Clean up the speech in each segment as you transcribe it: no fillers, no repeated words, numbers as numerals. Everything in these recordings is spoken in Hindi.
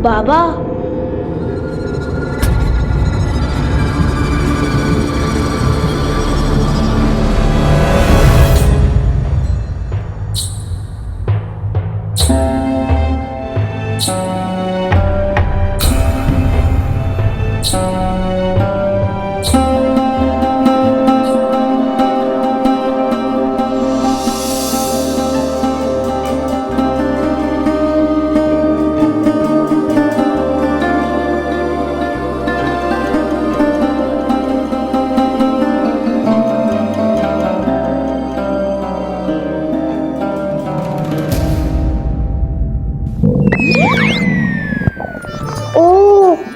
बाबा,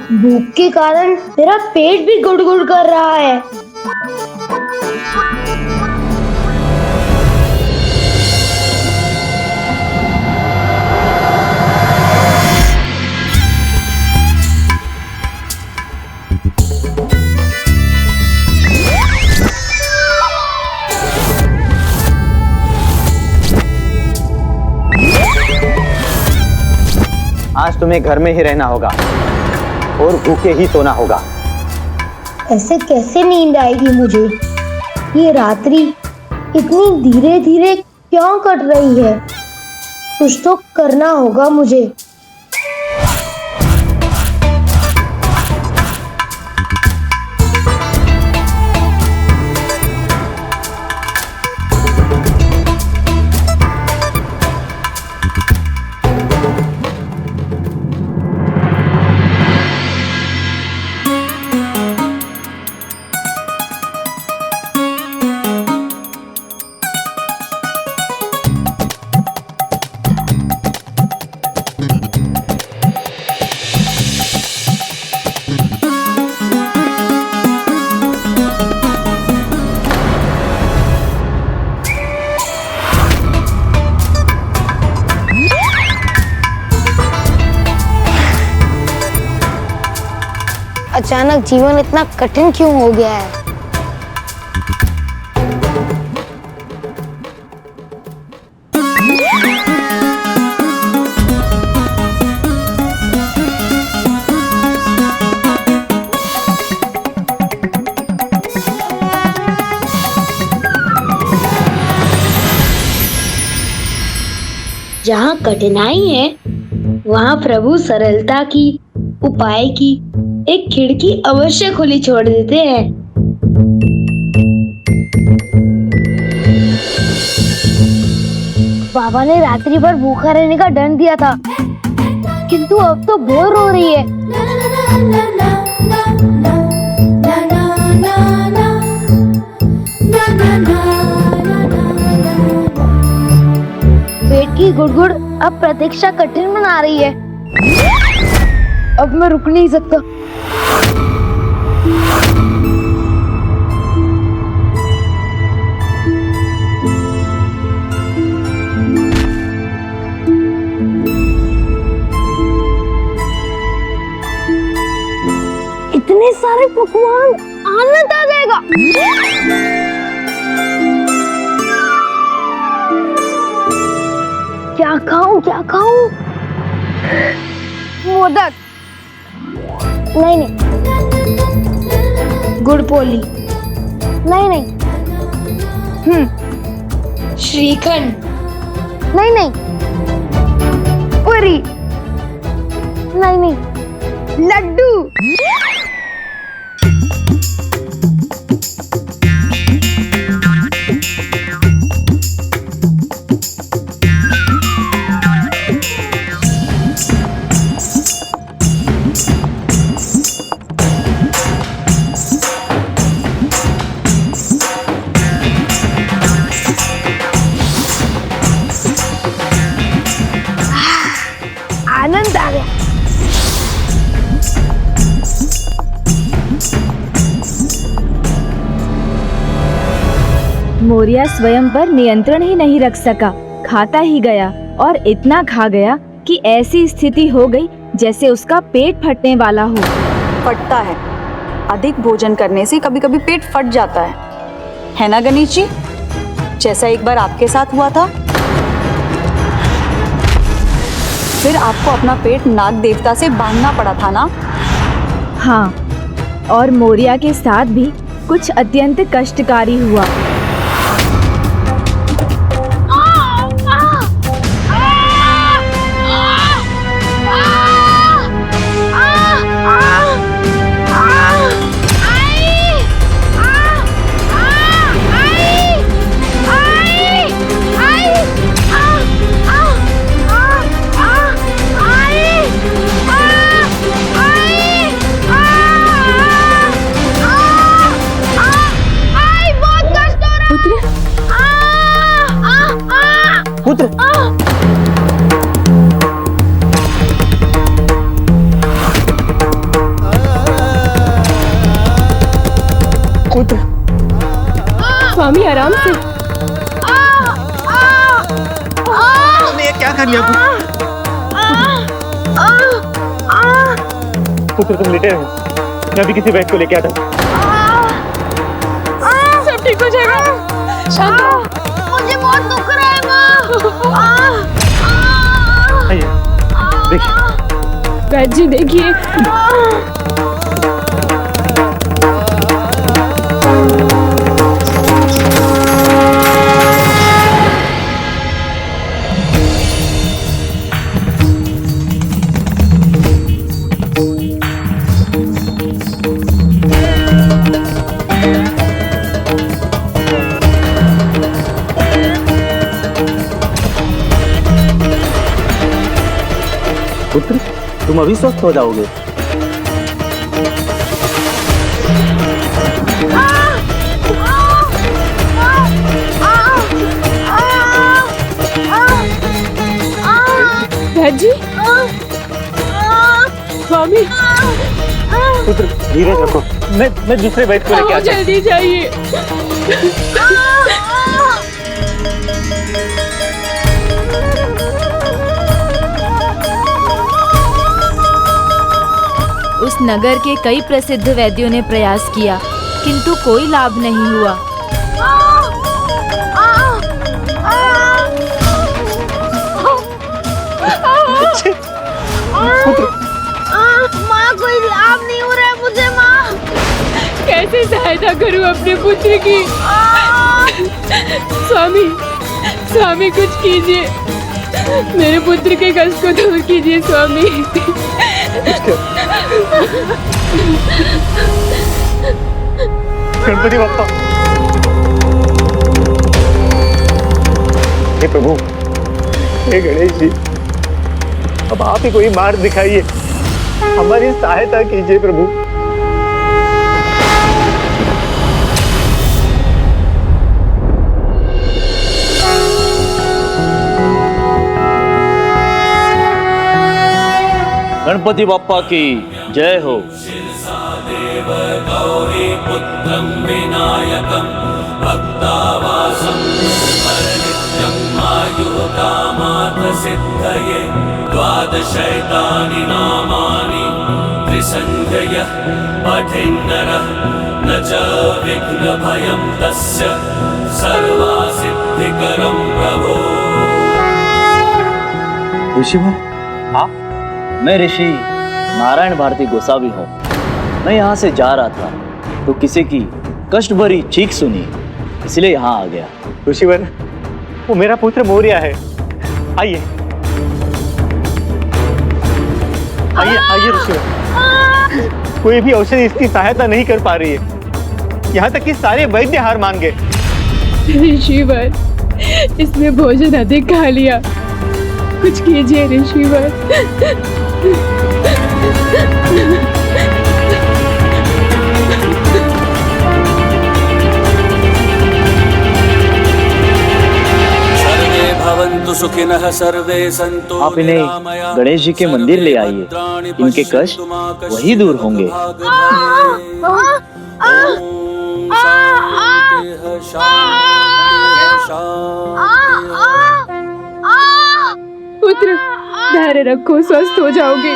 भूख के कारण मेरा पेट भी गुड़गुड़ कर रहा है। आज तुम्हें घर में ही रहना होगा और भूखे ही सोना होगा। ऐसे कैसे नींद आएगी मुझे? ये रात्रि इतनी धीरे धीरे क्यों कट रही है? कुछ तो करना होगा मुझे। अचानक जीवन इतना कठिन क्यों हो गया है? जहाँ कठिनाई है वहाँ प्रभु सरलता की, उपाय की एक खिड़की अवश्य खुली छोड़ देते हैं। बाबा ने रात्रि भर भूखा रहने का दंड दिया था, किंतु अब तो बोर हो रही है। पेट की गुड़गुड़ अब प्रतीक्षा कठिन बना रही है। अब मैं रुक नहीं सकता। इतने सारे पकवान, आनंद आ जाएगा। क्या खाऊं, क्या खाऊं? मोदक नहीं, गुड़ पोली नहीं, श्रीखंड नहीं, पूरी नहीं, लड्डू आनंद आ गया। मोरिया स्वयं पर नियंत्रण ही नहीं रख सका, खाता ही गया और इतना खा गया कि ऐसी स्थिति हो गई जैसे उसका पेट फटने वाला हो। फटता है, अधिक भोजन करने से कभी कभी पेट फट जाता है ना गणेश जी? जैसा एक बार आपके साथ हुआ था। फिर आपको अपना पेट नाग देवता से बांधना पड़ा था ना? हाँ, और मोरिया के साथ भी कुछ अत्यंत कष्टकारी हुआ। पुत्र, पुत्र, स्वामी आराम से। ये क्या कर लिया पुत्र? तुम लेटे रहो, मैं अभी किसी वैद्य को लेके आता हूँ। सब ठीक हो जाएगा। शांत हो। मुझे बहुत दुख रहा है माँ। आइए, देखिए। वैद्य जी देखिए। पुत्र, तुम अभी स्वस्थ हो जाओगे। वैद्य जी, स्वामी, पुत्र धीरज रखो, मैं दूसरे वैद्य को लेके आता हूँ। जल्दी जाइए। उस नगर के कई प्रसिद्ध वैद्यों ने प्रयास किया, किंतु कोई लाभ नहीं हुआ। माँ, कोई लाभ नहीं हो रहा है मुझे माँ। कैसे सहायता करूं अपने पुत्र की? स्वामी, स्वामी कुछ कीजिए, मेरे पुत्र के कष्ट को दूर कीजिए स्वामी। गणपति बप्पा, हे प्रभु, हे गणेश जी, अब आप ही कोई मार्ग दिखाइए, हमारी सहायता कीजिए प्रभु। गणपति बप्पा की जय हो। गौरी पुत्रं विनायकं भक्तावासं नित्यं आयुर्कामार्थसिद्धये द्वादशैतानि नामानि त्रिसन्ध्ययः पठेन्नरः न च विघ्नभयं तस्य सर्वसिद्धिकरं प्रभो। ऋषि हो आप? मैं ऋषि नारायण भारती गोसावी हूँ। मैं यहाँ से जा रहा था तो किसी की कष्ट भरी चीख सुनी, इसलिए यहाँ आ गया। ऋषिवर, वो मेरा पुत्र मोरिया है। आइए आइए आइए ऋषिवर, कोई भी औषधि इसकी सहायता नहीं कर पा रही है, यहाँ तक कि सारे वैद्य हार मान गए। ऋषिवर, इसने भोजन अधिक खा लिया, कुछ कीजिए ऋषिवर। सर्वे भवन्तु सुखिनः सर्वे सन्तु आप इन्हें गणेश जी के मंदिर ले आइए, इनके कष्ट वही दूर होंगे। पुत्र, धैर्य रखो, स्वस्थ हो जाओगे।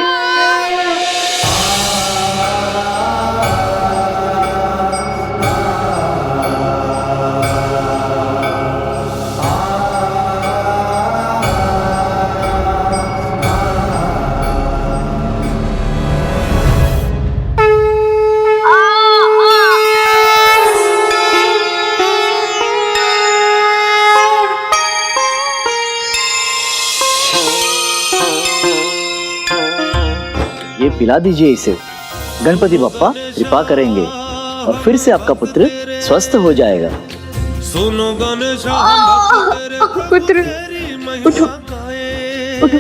पिला दीजिए इसे। गणपति बप्पा कृपा करेंगे और फिर से आपका पुत्र स्वस्थ हो जाएगा। सुनो गणेश पुत्र उठो उठो।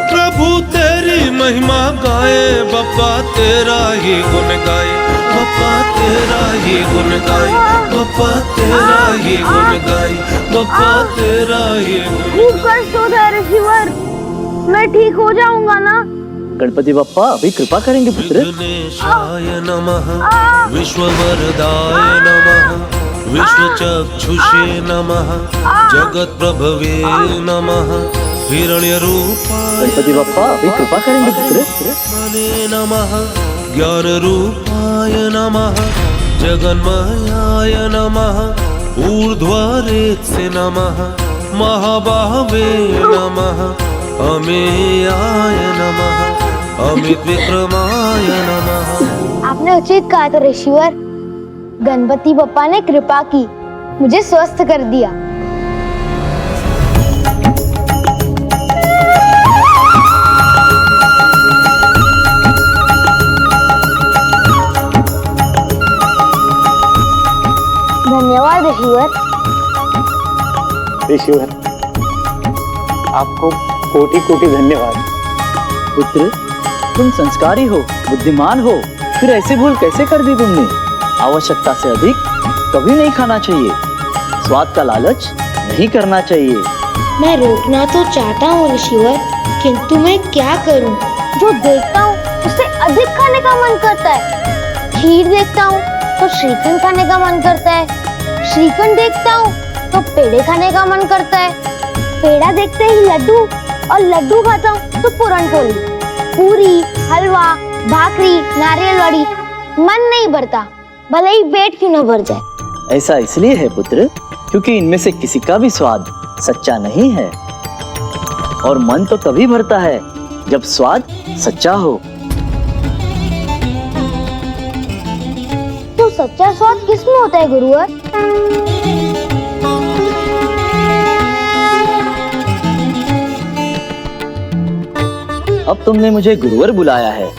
प्रभु तेरी महिमा गाए, बप्पा तेरा ही गुण गाए, बप्पा तेरा ही गुण गाए, बप्पा तेरा ही गुण गाए, बप्पा तेरा ही गुण। खूब कष्ट होता है ऋषिवर, मैं ठीक हो जाऊंगा ना? गणपति बप्पा अभी कृपा करेंगे पुत्र। विघ्नेशाय नमः, विश्ववरदाय नमः, विश्वचक्षुषे नमः, जगत्प्रभवे नमः, हिरण्यरूपाय गणपति बप्पा अभी कृपा करेंगे पुत्र। नमः, ज्ञानरूपाय नमः, जगन्मयाय नमः, ऊर्ध्वरेत्से नमः, महाबाहवे नमः, अमेयाय नमः, अमित विक्रमाय नमः। आपने उचित कहा था ऋषिवर, गणपति बप्पा ने कृपा की, मुझे स्वस्थ कर दिया। धन्यवाद ऋषिवर। ऋषिवर, आपको कोटि कोटि धन्यवाद। पुत्र तुम संस्कारी हो, बुद्धिमान हो, फिर ऐसे भूल कैसे कर दी तुमने? आवश्यकता से अधिक कभी नहीं खाना चाहिए, स्वाद का लालच नहीं करना चाहिए। मैं रोकना तो चाहता हूँ ऋषिवर, किंतु मैं क्या करूँ? जो देखता हूँ उससे अधिक खाने का मन करता है। खीर देखता हूँ तो श्रीखंड खाने का मन करता है, श्रीखंड देखता हूँ तो पेड़े खाने का मन करता है, पेड़ा देखते ही लड्डू, और लड्डू खाता हूँ तो पूरन पोली, पूरी, हलवा, भाकरी, नारियल वाड़ी, मन नहीं भरता, भले ही पेट क्यों न भर जाए। ऐसा इसलिए है पुत्र, क्योंकि इनमें से किसी का भी स्वाद सच्चा नहीं है, और मन तो तभी भरता है जब स्वाद सच्चा हो। तो सच्चा स्वाद किसमें होता है गुरुवर? अब तुमने मुझे गुरुवर बुलाया है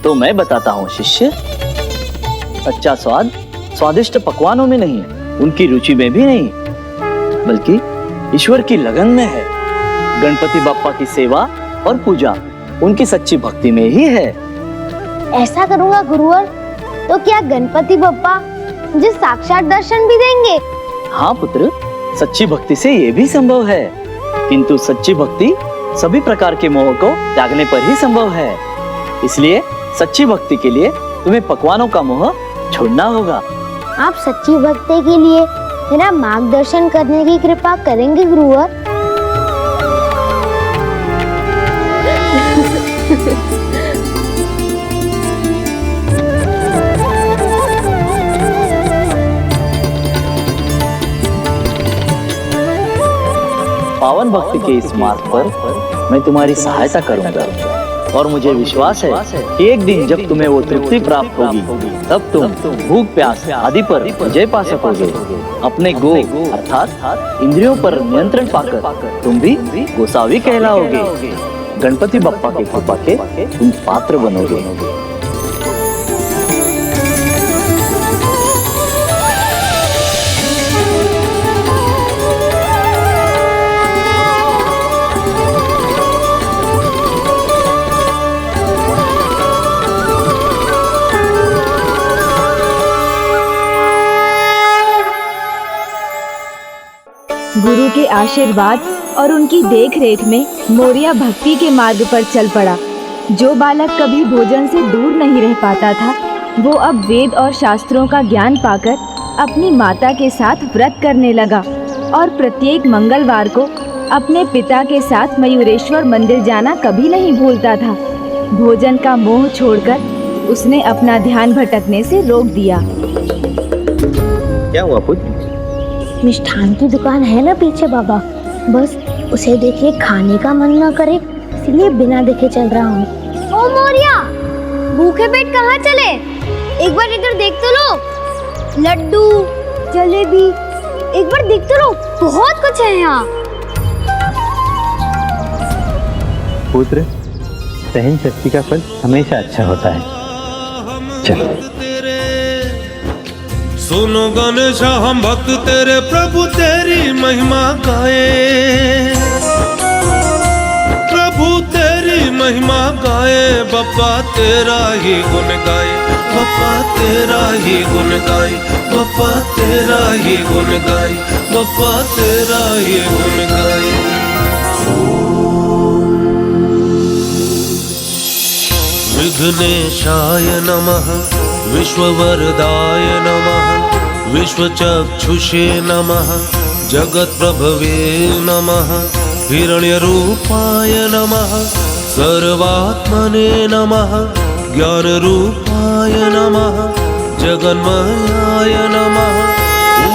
तो मैं बताता हूँ शिष्य। सच्चा स्वाद स्वादिष्ट पकवानों में नहीं, उनकी रुचि में भी नहीं, बल्कि ईश्वर की लगन में है। गणपति बप्पा की सेवा और पूजा उनकी सच्ची भक्ति में ही है। ऐसा करूंगा गुरुवर, तो क्या गणपति बप्पा मुझे साक्षात दर्शन भी देंगे? हाँ पुत्र, सच्ची भक्ति से ये भी संभव है, किंतु सच्ची भक्ति सभी प्रकार के मोह को त्यागने पर ही संभव है। इसलिए सच्ची भक्ति के लिए तुम्हें पकवानों का मोह छोड़ना होगा। आप सच्ची भक्ति के लिए मेरा मार्गदर्शन करने की कृपा करेंगे गुरुवर? पावन भक्ति के इस मार्ग पर मैं तुम्हारी सहायता करूंगा, और मुझे विश्वास है कि एक दिन जब तुम्हें वो तृप्ति प्राप्त होगी, तब तुम भूख प्यास आदि पर विजय पा सकोगे। अपने गो अर्थात इंद्रियों पर नियंत्रण पाकर तुम भी गोसावी कहलाओगे। गणपति बप्पा की कृपा के तुम पात्र बनोगे। गुरु के आशीर्वाद और उनकी देखरेख में मोरिया भक्ति के मार्ग पर चल पड़ा। जो बालक कभी भोजन से दूर नहीं रह पाता था, वो अब वेद और शास्त्रों का ज्ञान पाकर अपनी माता के साथ व्रत करने लगा और प्रत्येक मंगलवार को अपने पिता के साथ मयूरेश्वर मंदिर जाना कभी नहीं भूलता था। भोजन का मोह छोड़कर उसने अपना ध्यान भटकने से रोक दिया। क्या हुआ पुत्र? मिष्ठान की दुकान है ना पीछे बाबा, बस उसे देखे खाने का मन न करे, इसलिए बिना देखे चल रहा हूँ। ओ मोरिया, भूखे पेट कहाँ चले? एक बार इधर देख तो लो, लड्डू, जलेबी, एक बार देख तो लो, बहुत कुछ है यहाँ। पुत्र, सहन शक्ति का फल हमेशा अच्छा होता है। चलो। सुनो गणेश हम भक्त तेरे, प्रभु तेरी महिमा गाए, प्रभु तेरी महिमा गाए, बप्पा तेरा ही गुण गाए, बप्पा तेरा ही गुण गाए, बप्पा तेरा ही गुण गाए, बप्पा तेरा ही गुण गाए। विघ्नेशाय नमः, विश्ववरदाय नमः, विश्वचक्षुषे नमः, जगत्प्रभवे नमः, हिरण्यरूपाय नमः, सर्वात्मने नमः, ज्ञानरूपाय नमः, जगन्मयाय नमः,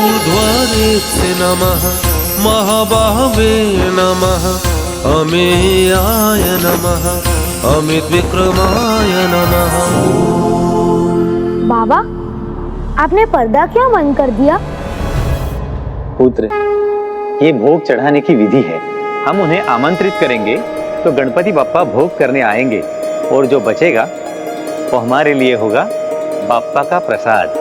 ऊर्ध्वरेत्से नमः, महाबाहवे नमः, अमेयाय नमः, अमित विक्रमाय नमः। बाबा, आपने पर्दा क्यों बंद कर दिया? पुत्र, ये भोग चढ़ाने की विधि है। हम उन्हें आमंत्रित करेंगे तो गणपति बप्पा भोग करने आएंगे और जो बचेगा वो हमारे लिए होगा बाप्पा का प्रसाद।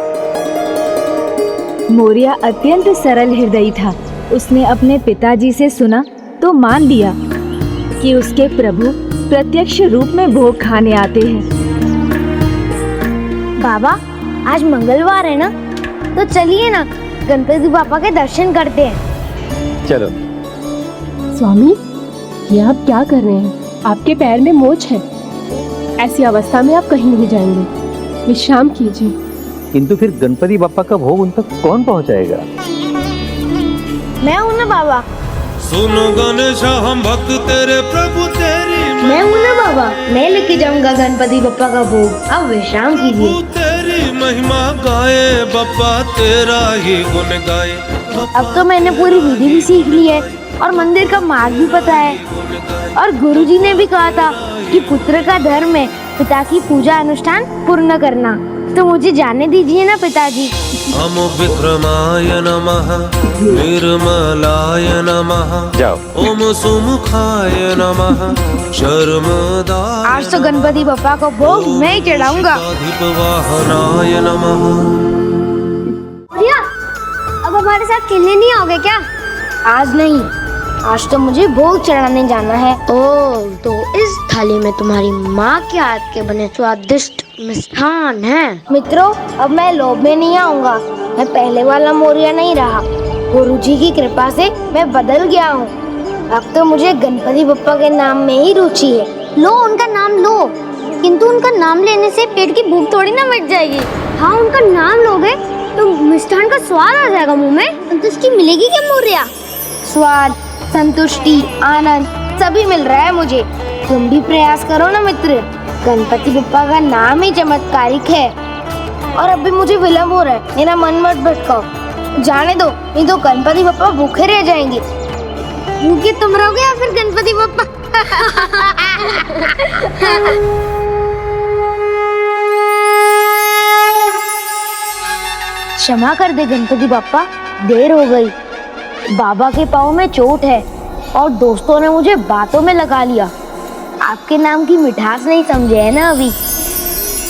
मोरिया अत्यंत सरल हृदयी था। उसने अपने पिताजी से सुना तो मान लिया कि उसके प्रभु प्रत्यक्ष रूप में भोग खाने आते हैं। बाबा, आज मंगलवार है ना, तो चलिए ना गणपति बापा के दर्शन करते हैं। चलो। स्वामी, ये आप क्या कर रहे हैं? आपके पैर में मोच है। ऐसी अवस्था में आप कहीं नहीं जाएंगे। विश्राम कीजिए। किंतु फिर गणपति बप्पा का भोग उन तक कौन पहुंचाएगा? मैं हूं ना बाबा। सुनो गणेश हम भक्त तेरे, प्रभु तेरी मैं हूं ना बाबा, मैं लेके जाऊंगा गणपति बप्पा का भोग। अब विश्राम कीजिए। तेरी महिमा गाए, बप्पा तेरा ही गुण गाए। अब तो मैंने पूरी विधि भी सीख ली है और मंदिर का मार्ग भी पता है। और गुरुजी ने भी कहा था कि पुत्र का धर्म है पिता की पूजा अनुष्ठान पूर्ण करना। तो मुझे जाने दीजिए ना पिताजी। हम विक्रमाय नमः, निर्मलाय नमः, जाओ। ओम सुमुखाय नमः, शर्मदा। आज तो गणपति बप्पा को भोग मैं ही चढ़ाऊंगा। वाहनाय नमः। प्रिया, अब हमारे साथ खेलने नहीं आओगे क्या? आज नहीं, आज तो मुझे भोग चढ़ाने जाना है। ओह, तो इस थाली में तुम्हारी माँ के हाथ के बने स्वादिष्ट मिष्ठान है। मित्रों, अब मैं लोभ में नहीं आऊंगा। मैं पहले वाला मोरिया नहीं रहा। गुरुजी की कृपा से मैं बदल गया हूँ। अब तो मुझे गणपति बप्पा के नाम में ही रुचि है। लो, उनका नाम लो। किंतु उनका नाम लेने से पेट की भूख थोड़ी ना मिट जाएगी। हाँ, उनका नाम लोगे तो मिष्ठान का स्वाद आ जाएगा मुंह में। संतुष्टि मिलेगी क्या मोरिया? स्वाद, संतुष्टि, आनंद सभी मिल रहा है मुझे। तुम भी प्रयास करो ना मित्र। गणपति बप्पा का नाम ही चमत्कारिक है। और अभी मुझे विलम्ब हो रहा है, मेरा मन मत भटकाओ। जाने दो, नहीं तो गणपति बप्पा भूखे रह जाएंगे। भूखे तुम रहोगे या फिर गणपति बप्पा? क्षमा कर दे गणपति बप्पा, देर हो गई। बाबा के पाँव में चोट है और दोस्तों ने मुझे बातों में लगा लिया। आपके नाम की मिठास नहीं समझे है ना अभी।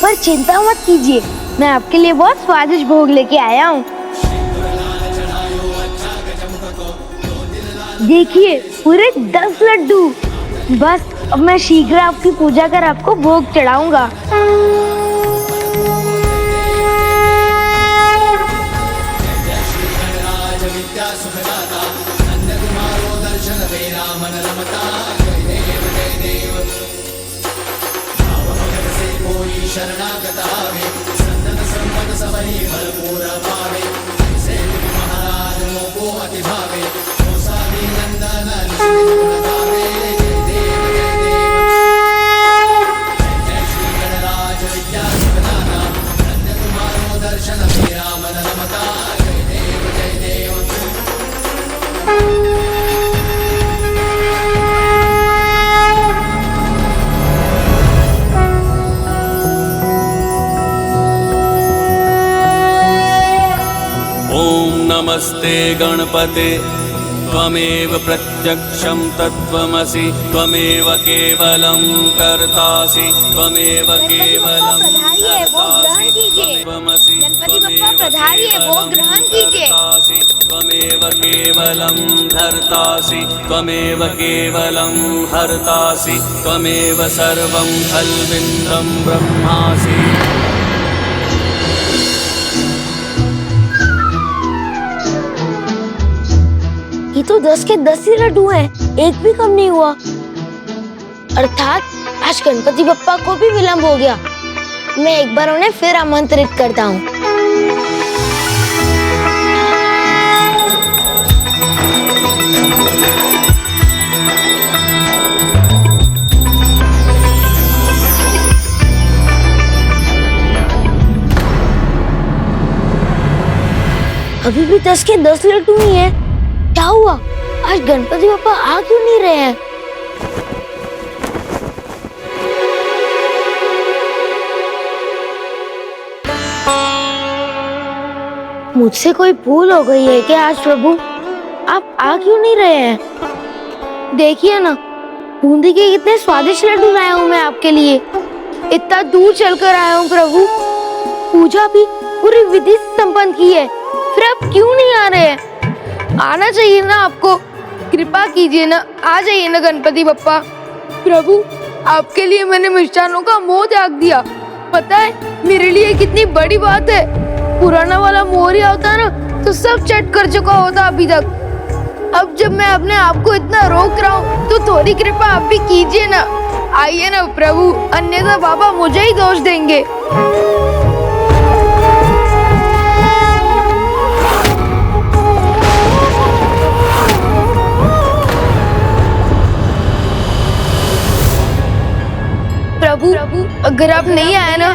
पर चिंता मत कीजिए, मैं आपके लिए बहुत स्वादिष्ट भोग लेके आया हूँ। देखिए, पूरे 10 लड्डू। बस अब मैं शीघ्र आपकी पूजा कर आपको भोग चढ़ाऊंगा। ओम नमस्ते गणपते त्वमेव प्रत्यक्षं तत्त्वमसि त्वमेव केवलं कर्तासि त्वमेव केवलं कर्तासि त्वमसि त्वमेव केवलं धर्तासि त्वमेव केवलं हर्तासि त्वमेव सर्वं खल्विन्दं ब्रह्मासि। ये तो 10 के 10 ही लड्डू हैं, एक भी कम नहीं हुआ। अर्थात आज गणपति बप्पा को भी विलंब हो गया। मैं एक बार उन्हें फिर आमंत्रित करता हूँ। अभी भी 10 के 10 लड्डू ही हैं। क्या हुआ? आज गणपति बप्पा आ क्यों नहीं रहे हैं? मुझसे कोई भूल हो गई है क्या आज प्रभु? आप आ क्यों नहीं रहे हैं? देखिए ना, बूंदी के कितने स्वादिष्ट लड्डू लाया हूँ मैं आपके लिए। इतना दूर चलकर आया हूँ प्रभु। पूजा भी पूरी विधि से संपन्न की है, फिर आप क्यों नहीं आ रहे हैं? आना चाहिए ना आपको। कृपा कीजिए ना, आ जाइए ना गणपति बप्पा। प्रभु, आपके लिए मैंने मिष्ठानों का मोह त्याग दिया। पता है मेरे लिए कितनी बड़ी बात है। पुराना वाला मोहरिया होता ना तो सब चट कर चुका होता अभी तक। अब जब मैं अपने आप को इतना रोक रहा हूँ तो थोड़ी कृपा आप भी कीजिए ना। आइए ना प्रभु, अन्यथा बाबा मुझे ही दोष देंगे। प्रभु, अगर आप नहीं आए ना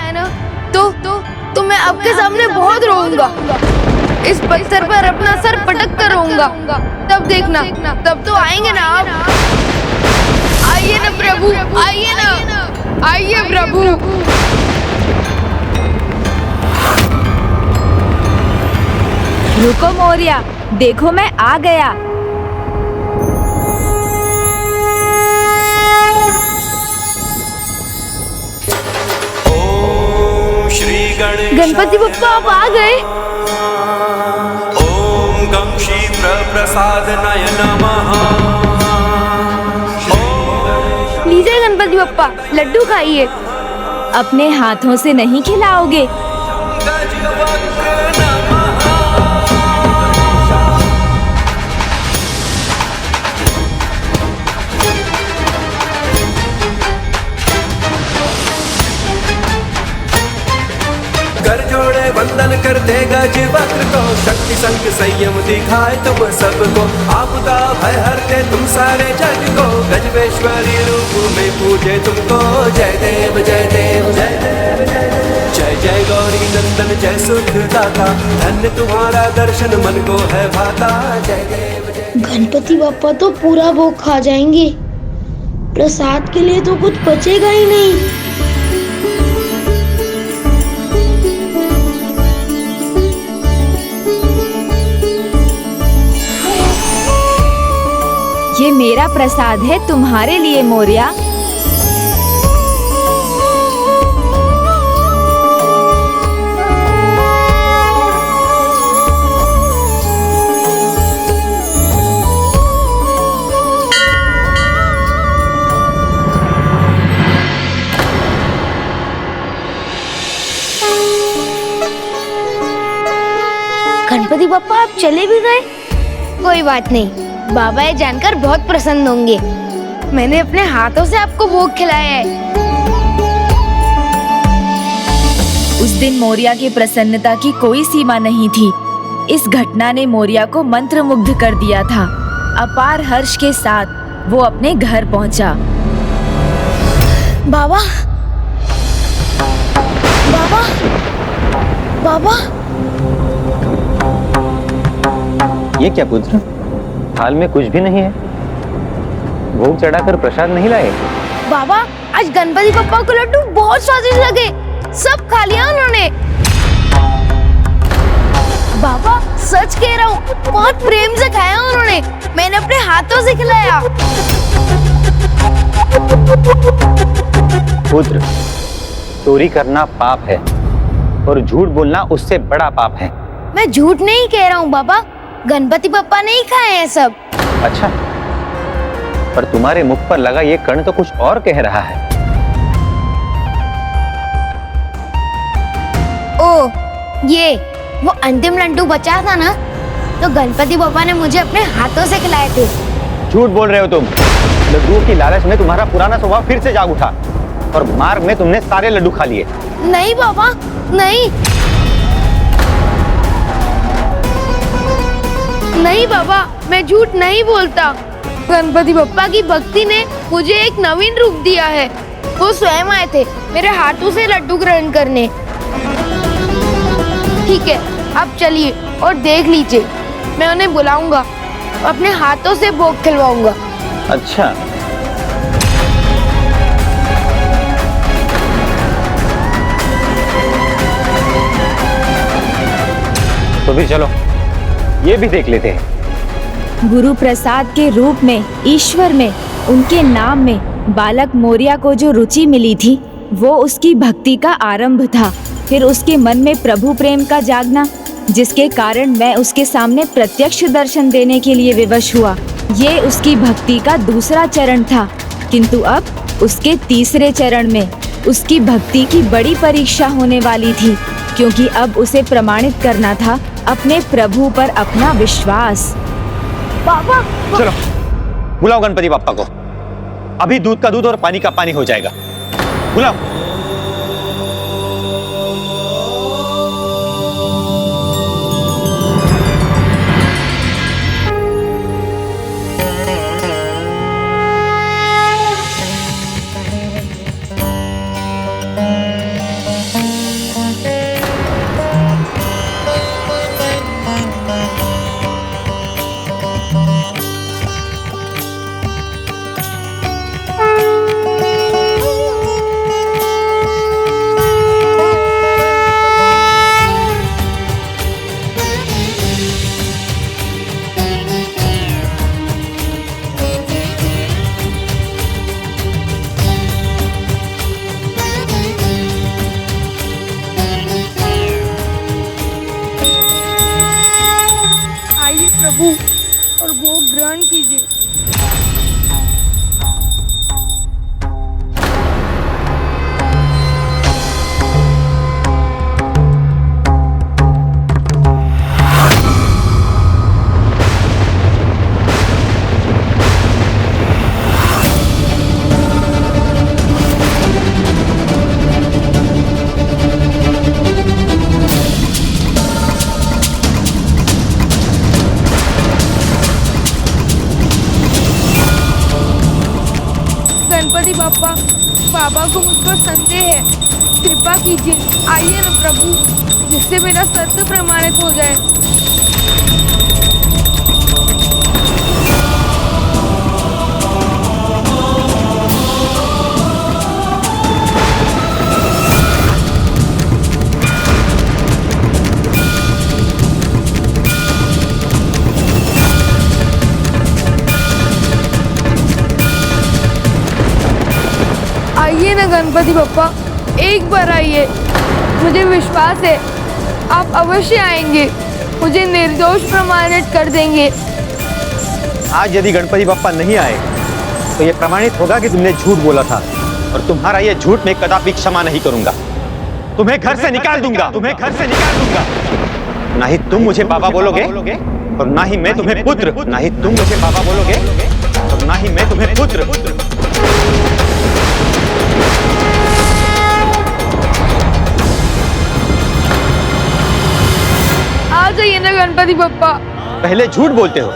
तो मैं आपके सामने बहुत रोऊंगा। इस पत्थर पर अपना सर पटक कर रोऊंगा। तब देखना, तब तो आएंगे ना आप। आइए ना प्रभु, आइए ना, आइए प्रभु। रुको मोरिया, देखो मैं आ गया। गणपति बप्पा आप आ गए। ओम गं क्षीप्र प्रसादनाय नमः। लीजिए गणपति बप्पा, लड्डू खाइए। अपने हाथों से नहीं खिलाओगे? कर जोड़े वंदन कर देगा जीवक्र को, शक्ति संग संयम दिखाए तुम सबको, आपदा भय हरते तुम सारे जग को, गजबेश्वरी रूप में पूजे तुमको। जय देव जय देव जय देव जय देव, जय जय गौरी नंदन जय सुखदाता, धन्य तुम्हारा दर्शन मन को है भाता। जय देव जय। गणपति बप्पा तो पूरा भोग खा जाएंगे, प्रसाद के लिए तो कुछ बचेगा ही नहीं। ये मेरा प्रसाद है तुम्हारे लिए मोरिया। गणपति बप्पा आप चले भी गए? कोई बात नहीं, बाबा ये जानकर बहुत प्रसन्न होंगे। मैंने अपने हाथों से आपको भोग खिलाया है। उस दिन मोरिया की प्रसन्नता की कोई सीमा नहीं थी। इस घटना ने मोरिया को मंत्रमुग्ध कर दिया था। अपार हर्ष के साथ वो अपने घर पहुंचा। बाबा, बाबा, बाबा। ये क्या पुत्र, थाल में कुछ भी नहीं है? भोग चढ़ाकर प्रसाद नहीं लाए? बाबा, आज गणपति बप्पा को लड्डू बहुत स्वादिष्ट लगे, सब खा लिया उन्होंने। बाबा सच कह रहा हूँ, बहुत प्रेम से खाया उन्होंने, मैंने अपने हाथों से खिलाया। पुत्र, चोरी करना पाप है और झूठ बोलना उससे बड़ा पाप है। मैं झूठ नहीं कह रहा हूँ बाबा, गणपति बप्पा नहीं खाए हैं सब। अच्छा, पर तुम्हारे मुख पर लगा ये कर्ण तो कुछ और कह रहा है। ओ, ये वो अंतिम लड्डू बचा था ना, तो गणपति बप्पा ने मुझे अपने हाथों से खिलाए थे। झूठ बोल रहे हो तुम। लड्डुओं की लालच में तुम्हारा पुराना स्वभाव फिर से जाग उठा और मार्ग में तुमने सारे लड्डू खा लिए। नहीं बाबा, नहीं नहीं बाबा, मैं झूठ नहीं बोलता। गणपति बप्पा की भक्ति ने मुझे एक नवीन रूप दिया है। वो स्वयं आए थे मेरे हाथों से लड्डू ग्रहण करने। ठीक है, अब चलिए और देख लीजिए, मैं उन्हें बुलाऊंगा, अपने हाथों से भोग खिलवाऊंगा। अच्छा, तो भी चलो, ये भी देख लेते हैं। गुरु प्रसाद के रूप में, ईश्वर में, उनके नाम में बालक मोरिया को जो रुचि मिली थी, वो उसकी भक्ति का आरंभ था। फिर उसके मन में प्रभु प्रेम का जागना, जिसके कारण मैं उसके सामने प्रत्यक्ष दर्शन देने के लिए विवश हुआ। ये उसकी भक्ति का दूसरा चरण था। किंतु अब उसके तीसरे चरण में उसकी भक्ति की बड़ी परीक्षा होने वाली थी, क्योंकि अब उसे प्रमाणित करना था अपने प्रभु पर अपना विश्वास। बाबा, चलो, बुलाओ गणपति बाप्पा को। अभी दूध का दूध और पानी का पानी हो जाएगा। बुलाओ। प्रभु और भोग ग्रहण कीजिए। गणपति बाप्पा, बाबा को मुझ पर संदेह है, कृपा कीजिए, आइए ना प्रभु, जिससे मेरा सत्य प्रमाणित हो जाए। आइए ना गणपति बप्पा, एक बार आइए, मुझे विश्वास है आप अवश्य आएंगे, मुझे निर्दोष प्रमाणित कर देंगे। आज यदि गणपति बाप्पा नहीं आए तो ये प्रमाणित होगा कि तुमने झूठ बोला था, और तुम्हारा ये झूठ मैं कदापि क्षमा नहीं करूंगा। तुम्हें घर से निकाल दूंगा, तुम्हें घर से निकाल दूंगा। ना ही तुम मुझे बाबा बोलोगे और ना ही मैं तुम्हें पुत्र, ना ही तुम मुझे बाबा बोलोगे और ना ही मैं तुम्हें पुत्र। आ जाइए ना गणपति बप्पा। पहले झूठ बोलते हो,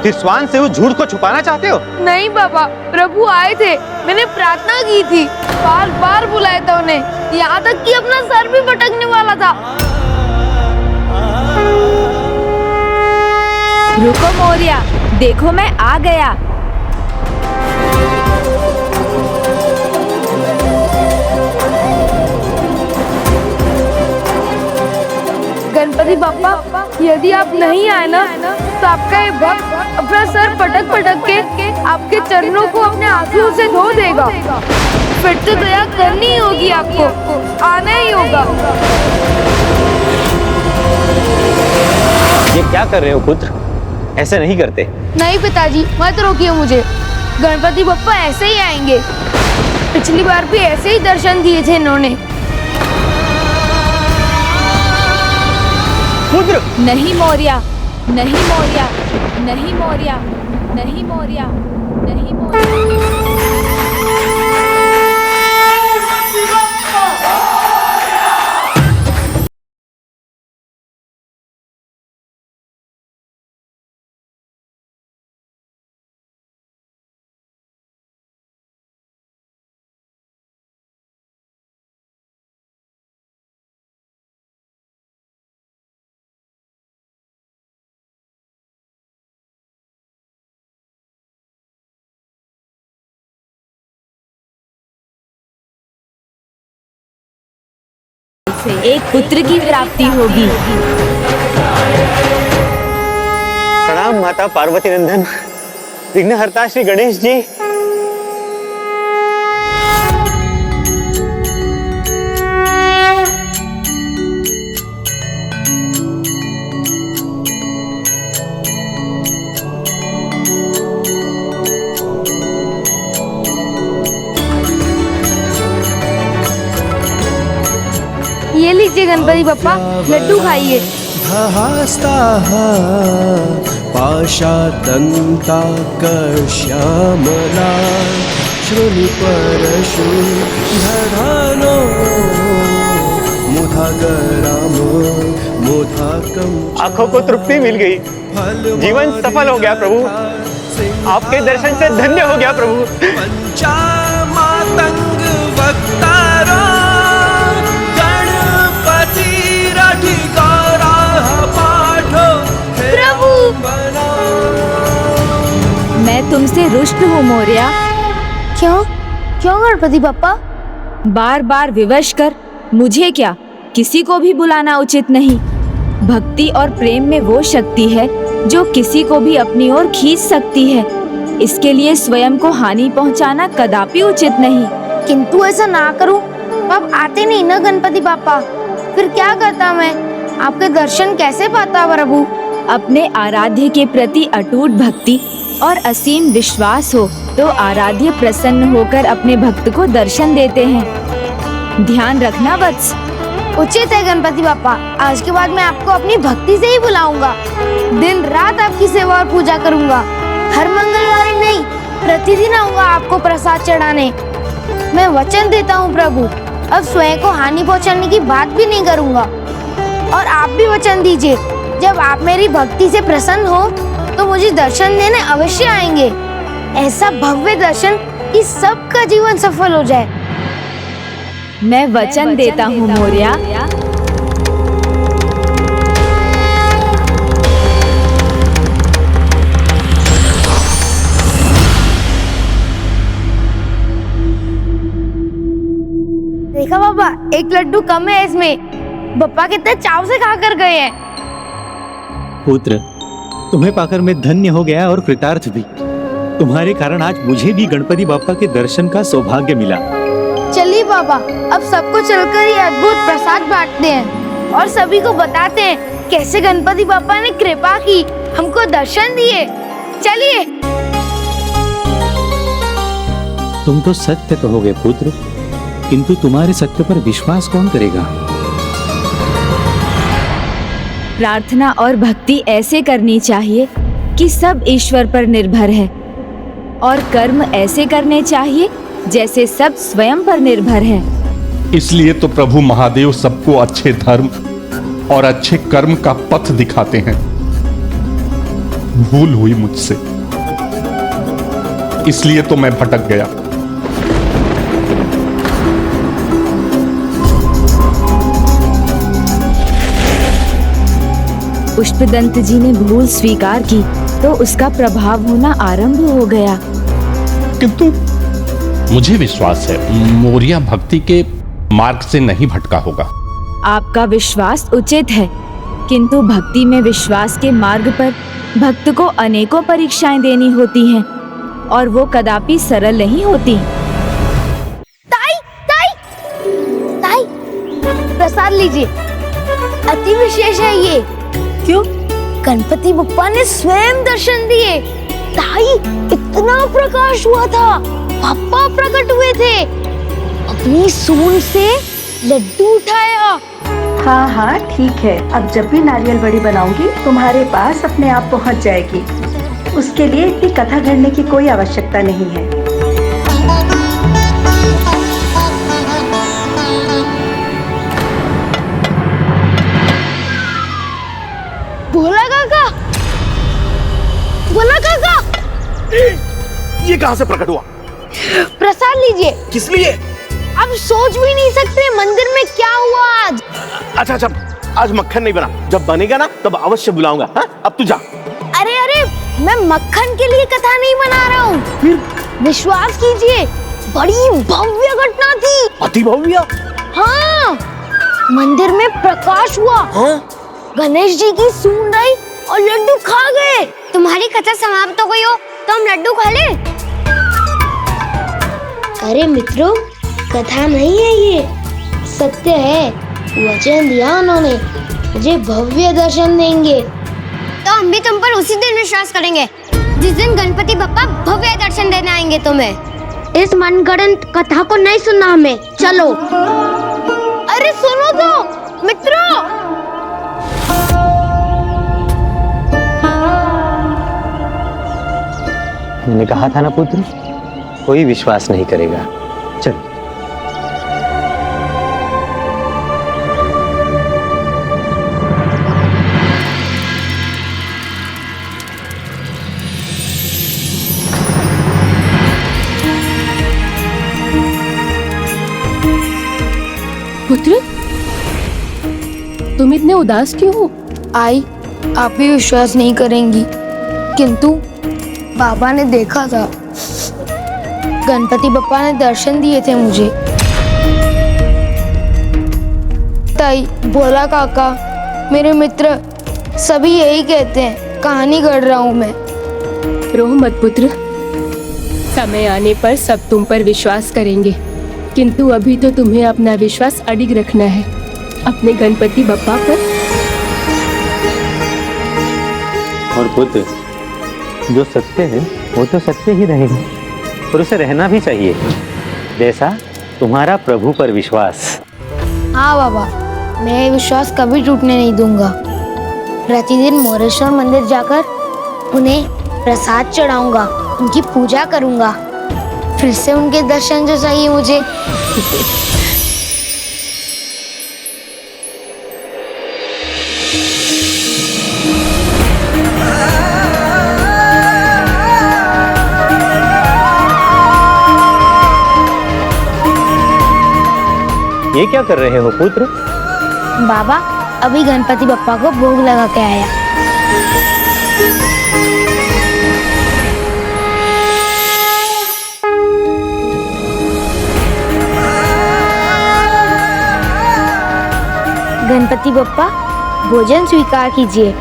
फिर स्वान से उस झूठ को छुपाना चाहते हो। नहीं बाबा, प्रभु आए थे, मैंने प्रार्थना की थी, बार बार बुलाया था उन्हें, यहाँ तक कि अपना सर भी पटकने वाला था। रुको मोरिया, देखो मैं आ गया। गणपति बाप्पा, यदि आप नहीं आए ना तो आपका ये भक्त अपना सर पटक पटक के आपके चरणों को अपने आंसुओं से धो देगा। फिर तो दया करनी ही होगी, आपको आना ही होगा। ये क्या कर रहे हो पुत्र? ऐसे नहीं करते। नहीं पिताजी, मत रोकिए मुझे। गणपति बप्पा ऐसे ही आएंगे। पिछली बार भी ऐसे ही दर्शन दिए थे इन्होंने। पुत्र! नहीं मौर्या, नहीं मौर्या, नहीं मौर्या, नहीं मौर्या, नहीं मौर्या। एक पुत्र की प्राप्ति होगी। प्रणाम माता पार्वती नंदन, विघ्नहर्ता श्री गणेश जी। ये लीजिए गणपति बप्पा, लड्डू खाइए। धहास्ताः पाशातन्ताकर्ष्यामला श्रुलिपरशु धरानो मुधागराम मुधाकं। आंखों को तृप्ति मिल गई, जीवन सफल हो गया प्रभु। आपके दर्शन से धन्य हो गया प्रभु। पंचामातंग वक्तारा गणपति रठिकारा पाठो प्रभु। मैं तुमसे रुष्ट हूँ मौर्या। क्यों क्यों गणपति बप्पा? बार बार विवश कर मुझे क्या, किसी को भी बुलाना उचित नहीं। भक्ति और प्रेम में वो शक्ति है जो किसी को भी अपनी ओर खींच सकती है। इसके लिए स्वयं को हानि पहुंचाना कदापि उचित नहीं। किंतु ऐसा ना करूं तो आप आते नहीं ना गणपति बापा, फिर क्या करता मैं? आपके दर्शन कैसे पाता प्रभु? अपने आराध्य के प्रति अटूट भक्ति और असीम विश्वास हो तो आराध्य प्रसन्न होकर अपने भक्त को दर्शन देते हैं। ध्यान रखना वत्स। उचित है गणपति बापा, आज के बाद मैं आपको अपनी भक्ति से ही बुलाऊंगा। दिन रात आपकी सेवा और पूजा करूंगा। हर मंगलवार ही नहीं, प्रतिदिन आऊंगा आपको प्रसाद चढ़ाने। मैं वचन देता हूँ प्रभु, अब स्वयं को हानि पहुँचाने की बात भी नहीं करूंगा। और आप भी वचन दीजिए, जब आप मेरी भक्ति से प्रसन्न हो तो मुझे दर्शन देने अवश्य आएंगे। ऐसा भव्य दर्शन कि सबका जीवन सफल हो जाए। मैं वचन देता हूँ मौर्या। देखा बाबा, एक लड्डू कम है इसमें। बप्पा कितने चाव से खा कर गए हैं। पुत्र, तुम्हें पाकर मैं धन्य हो गया और कृतार्थ भी। तुम्हारे कारण आज मुझे भी गणपति बापा के दर्शन का सौभाग्य मिला। चलिए बाबा, अब सबको चलकर ये अद्भुत प्रसाद बांटते हैं और सभी को बताते हैं कैसे गणपति बापा ने कृपा की, हमको दर्शन दिए। चलिए। तुम तो सत्य कहोगे पुत्र, किंतु तुम्हारे सत्य पर विश्वास कौन करेगा? प्रार्थना और भक्ति ऐसे करनी चाहिए कि सब ईश्वर पर निर्भर है, और कर्म ऐसे करने चाहिए जैसे सब स्वयं पर निर्भर है। इसलिए तो प्रभु महादेव सबको अच्छे धर्म और अच्छे कर्म का पथ दिखाते हैं। भूल हुई मुझसे, इसलिए तो मैं भटक गया। पुष्पदंत जी ने भूल स्वीकार की तो उसका प्रभाव होना आरंभ हो गया। किंतु मुझे विश्वास है मौर्या भक्ति के मार्ग से नहीं भटका होगा। आपका विश्वास उचित है, किंतु भक्ति में विश्वास के मार्ग पर भक्त को अनेकों परीक्षाएं देनी होती हैं और वो कदापि सरल नहीं होती। ताई ताई ताई, प्रसाद लीजिए, अति विशेष है ये। क्यों? गणपति बप्पा ने स्वयं दर्शन दिए। ताई, इतना प्रकाश हुआ था, बप्पा प्रकट हुए थे, अपनी सूंड से लड्डू उठाया। हाँ हाँ ठीक है, अब जब भी नारियल बड़ी बनाऊंगी तुम्हारे पास अपने आप पहुंच जाएगी। उसके लिए इतनी कथा घड़ने की कोई आवश्यकता नहीं है। भोला काका, भोला काका, ये कहाँ से प्रकट हुआ? प्रसाद लीजिए। किस लिए? अब सोच भी नहीं सकते मंदिर में क्या हुआ आज। अच्छा अच्छा, आज मक्खन नहीं बना, जब बनेगा ना तब अवश्य बुलाऊंगा। हाँ? अब तू जा। अरे अरे, मैं मक्खन के लिए कथा नहीं बना रहा हूँ। विश्वास कीजिए, बड़ी भव्य घटना थी। अति भव्य? हाँ, मंदिर में प्रकाश हुआ। हाँ? गणेश जी की सूंड आई और लड्डू खा गए। तुम्हारी कथा समाप्त हो गई हो तो हम लड्डू खा ले। अरे मित्रों, कथा नहीं है ये, सत्य है। वचन दिया उन्होंने, मुझे भव्य दर्शन देंगे। तो हम भी तुम पर उसी दिन विश्वास करेंगे जिस दिन गणपति बप्पा भव्य दर्शन देने आएंगे तुम्हें। इस मनगढ़ंत कथा को नहीं सुनना हमें, चलो। अरे सुनो तो मित्रों। मैंने कहा था ना पुत्र, कोई विश्वास नहीं करेगा। चल। पुत्र, तुम इतने उदास क्यों हो? आई, आप भी विश्वास नहीं करेंगी, किंतु बाबा ने देखा था, गणपति बप्पा ने दर्शन दिए थे मुझे। ताई, भोला काका, मेरे मित्र सभी यही कहते हैं, कहानी गढ़ रहा हूँ मैं। रो मत पुत्र, समय आने पर सब तुम पर विश्वास करेंगे, किंतु अभी तो तुम्हें अपना विश्वास अडिग रखना है अपने गणपति बप्पा पर। और पुत्र, जो सत्य है वो तो सत्य ही रहेगा और उसे रहना भी चाहिए, जैसा तुम्हारा प्रभु पर विश्वास। हाँ बाबा, मैं ये विश्वास कभी टूटने नहीं दूंगा। प्रतिदिन मोरेश्वर मंदिर जाकर उन्हें प्रसाद चढ़ाऊंगा, उनकी पूजा करूंगा, फिर से उनके दर्शन जो चाहिए मुझे। ये क्या कर रहे हो पुत्र? बाबा, अभी गणपति बप्पा को भोग लगा के आया। गणपति बप्पा, भोजन स्वीकार कीजिए।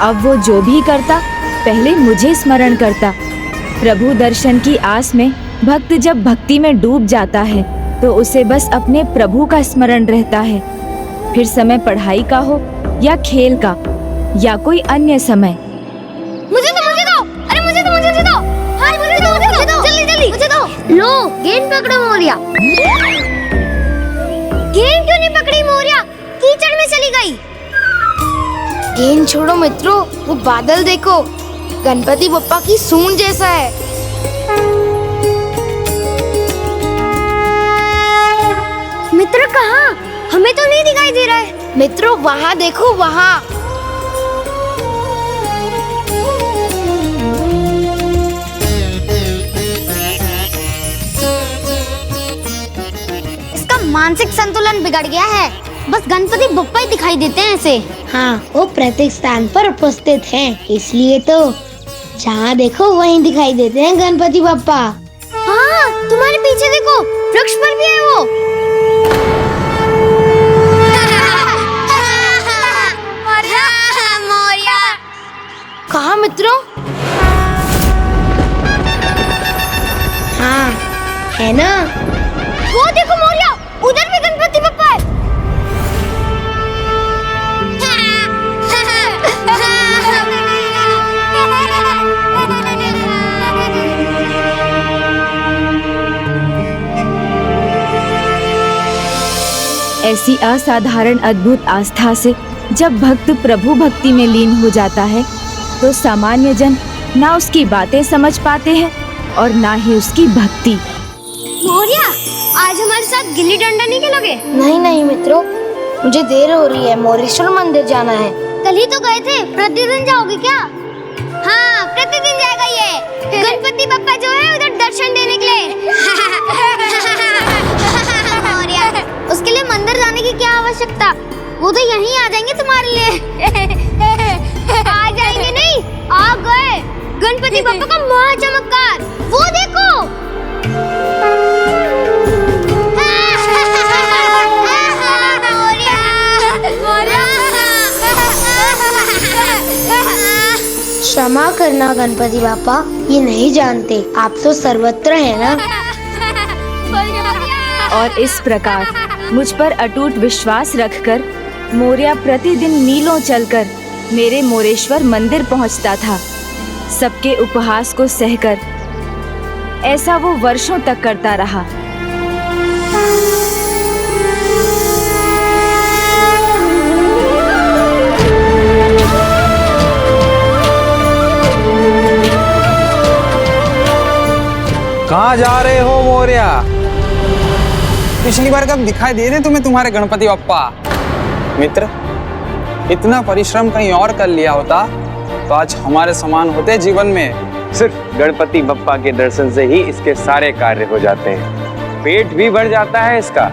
अब वो जो भी करता पहले मुझे स्मरण करता। प्रभु दर्शन की आस में भक्त जब भक्ति में डूब जाता है तो उसे बस अपने प्रभु का स्मरण रहता है, फिर समय पढ़ाई का हो या खेल का या कोई अन्य समय। मुझे दो, अरे मुझे दो, हाँ मुझे दो, जल्दी मुझे दो। लो, गेंद पकड़ो मोरिया। गेंद क्यों नहीं पकड़ी मोरिया? कीचड़ में चली गई। गेंद छोड़ो मित्रों, वो बादल देखो, गणपति बप्पा की सूंड जैसा है। मित्र कहाँ? हमें तो नहीं दिखाई दे रहा है। मित्रों वहाँ देखो, वहाँ। इसका मानसिक संतुलन बिगड़ गया है, बस गणपति बप्पा ही दिखाई देते हैं इसे। हाँ, वो प्रत्येक स्थान पर उपस्थित हैं, इसलिए तो जहाँ देखो वहीं दिखाई देते हैं गणपति बप्पा। हाँ, तुम्हारे पीछे देखो, वृक्ष पर भी है वो। मोरिया। कहाँ मित्रों? हाँ, है ना? वो देखो मोरिया, उधर भी गणपति बप्पा है। ऐसी असाधारण अद्भुत आस्था से जब भक्त प्रभु भक्ति में लीन हो जाता है तो सामान्य जन ना उसकी बातें समझ पाते हैं और ना ही उसकी भक्ति। मोरिया, आज हमारे साथ गिल्ली डंडा नहीं खेलोगे? नहीं नहीं मित्रों, मुझे देर हो रही है, मोरेश्वर मंदिर जाना है। कल ही तो गए थे, प्रतिदिन जाओगे क्या? हाँ, प्रतिदिन जाएगा ये। गणपति बप्पा जो है उधर दर्शन देने के लिए। मोरिया, उसके लिए मंदिर जाने की क्या आवश्यकता? वो तो यहीं आ जाएंगे तुम्हारे लिए। आ जाएंगे नहीं, आ गए। गणपति बप्पा का महा चमत्कार, वो देखो। क्षमा करना गणपति बापा, ये नहीं जानते, आप तो सर्वत्र है ना। और इस प्रकार मुझ पर अटूट विश्वास रखकर मोरिया प्रतिदिन मीलों चलकर मेरे मोरेश्वर मंदिर पहुंचता था। सबके उपहास को सहकर ऐसा वो वर्षों तक करता रहा। कहाँ जा रहे हो मोरिया? पिछली बार कब दिखाई दे रहे तुम्हें तुम्हारे गणपति बप्पा? मित्र, इतना परिश्रम कहीं और कर लिया होता तो आज हमारे समान होते जीवन में। सिर्फ गणपति बप्पा के दर्शन से ही इसके सारे कार्य हो जाते हैं। पेट भी भर जाता है इसका।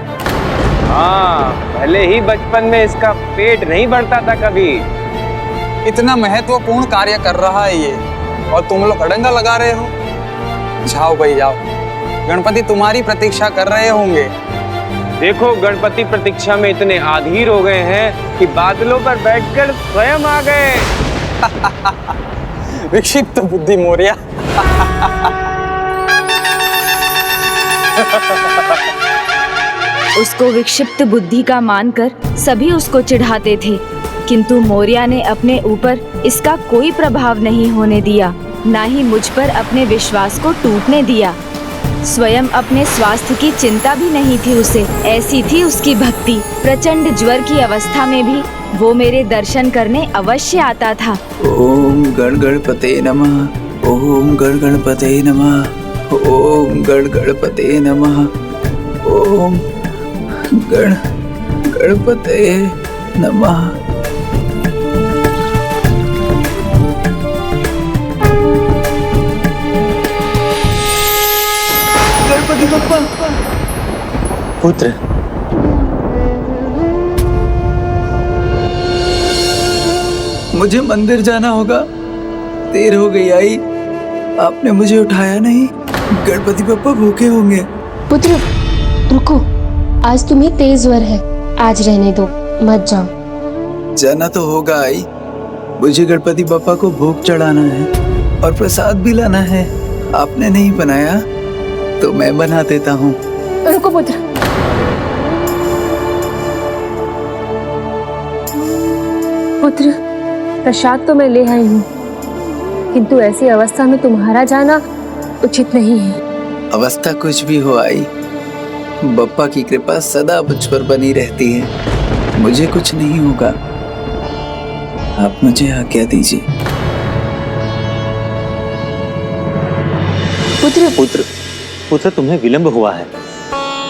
हाँ, भले ही बचपन में इसका पेट नहीं भरता था कभी। इतना महत्वपूर्ण कार्य कर रहा है ये और तुम लोग अड़ंगा लगा रहे हो। जाओ भाई जाओ, गणपति तुम्हारी प्रतीक्षा कर रहे होंगे। देखो, गणपति प्रतीक्षा में इतने आधीर हो गए हैं कि बादलों पर बैठकर स्वयं आ गए। विक्षिप्त बुद्धि मोरिया। उसको विक्षिप्त बुद्धि का मानकर सभी उसको चिढ़ाते थे, किंतु मोरिया ने अपने ऊपर इसका कोई प्रभाव नहीं होने दिया, ना ही मुझ पर अपने विश्वास को टूटने दिया। स्वयं अपने स्वास्थ्य की चिंता भी नहीं थी उसे, ऐसी थी उसकी भक्ति। प्रचंड ज्वर की अवस्था में भी वो मेरे दर्शन करने अवश्य आता था। ओम गण गणपते नमः, ओम गण गणपते नमः, ओम गण गणपते नमः, ओम गण गणपते नमः। गणपति बप्पा। पुत्र, मुझे मंदिर जाना होगा, देर हो गई आई, आपने मुझे उठाया नहीं। गणपति बप्पा भूखे होंगे। पुत्र रुको, आज तुम्हें तेज ज्वर है, आज रहने दो, मत जाओ। जाना तो होगा आई, मुझे गणपति बप्पा को भोग चढ़ाना है और प्रसाद भी लाना है। आपने नहीं बनाया तो मैं बना देता हूँ। रुको पुत्र, पुत्र प्रसाद तो मैं ले आई हूँ, किंतु ऐसी अवस्था में तुम्हारा जाना उचित नहीं है। अवस्था कुछ भी हो आई, बप्पा की कृपा सदा मुझ पर बनी रहती है। मुझे कुछ नहीं होगा, आप मुझे आज्ञा दीजिए। पुत्र, तुम्हें विलंब हुआ है।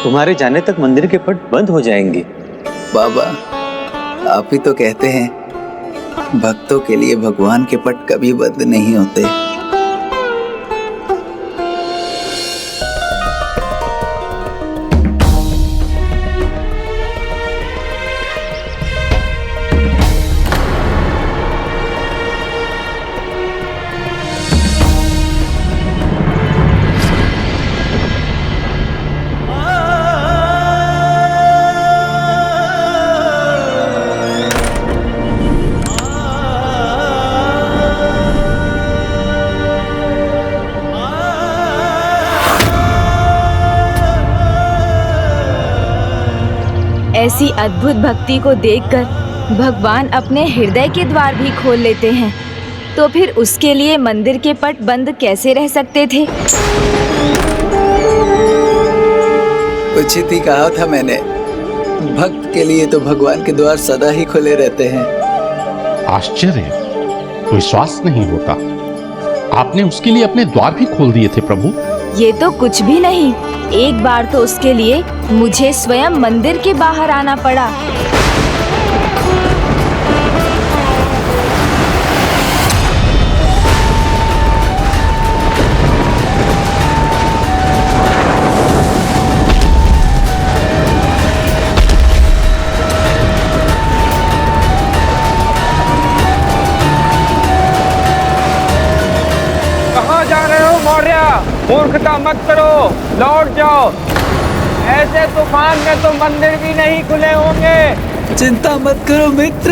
तुम्हारे जाने तक मंदिर के पट बंद हो जाएंगे। बाबा, आप ही तो कहते हैं भक्तों के लिए भगवान के पट कभी बंद नहीं होते। ऐसी अद्भुत भक्ति को देखकर भगवान अपने हृदय के द्वार भी खोल लेते हैं, तो फिर उसके लिए मंदिर के पट बंद कैसे रह सकते थे? उचित ही कहा था मैंने, भक्त के लिए तो भगवान के द्वार सदा ही खुले रहते हैं। आश्चर्य, विश्वास नहीं होता। आपने उसके लिए अपने द्वार भी खोल दिए थे प्रभु। ये तो कुछ भी नहीं, एक बार तो उसके लिए मुझे स्वयं मंदिर के बाहर आना पड़ा। मूर्खता मत करो, लौट जाओ। ऐसे तूफान में तो मंदिर भी नहीं खुले होंगे। चिंता मत करो मित्र,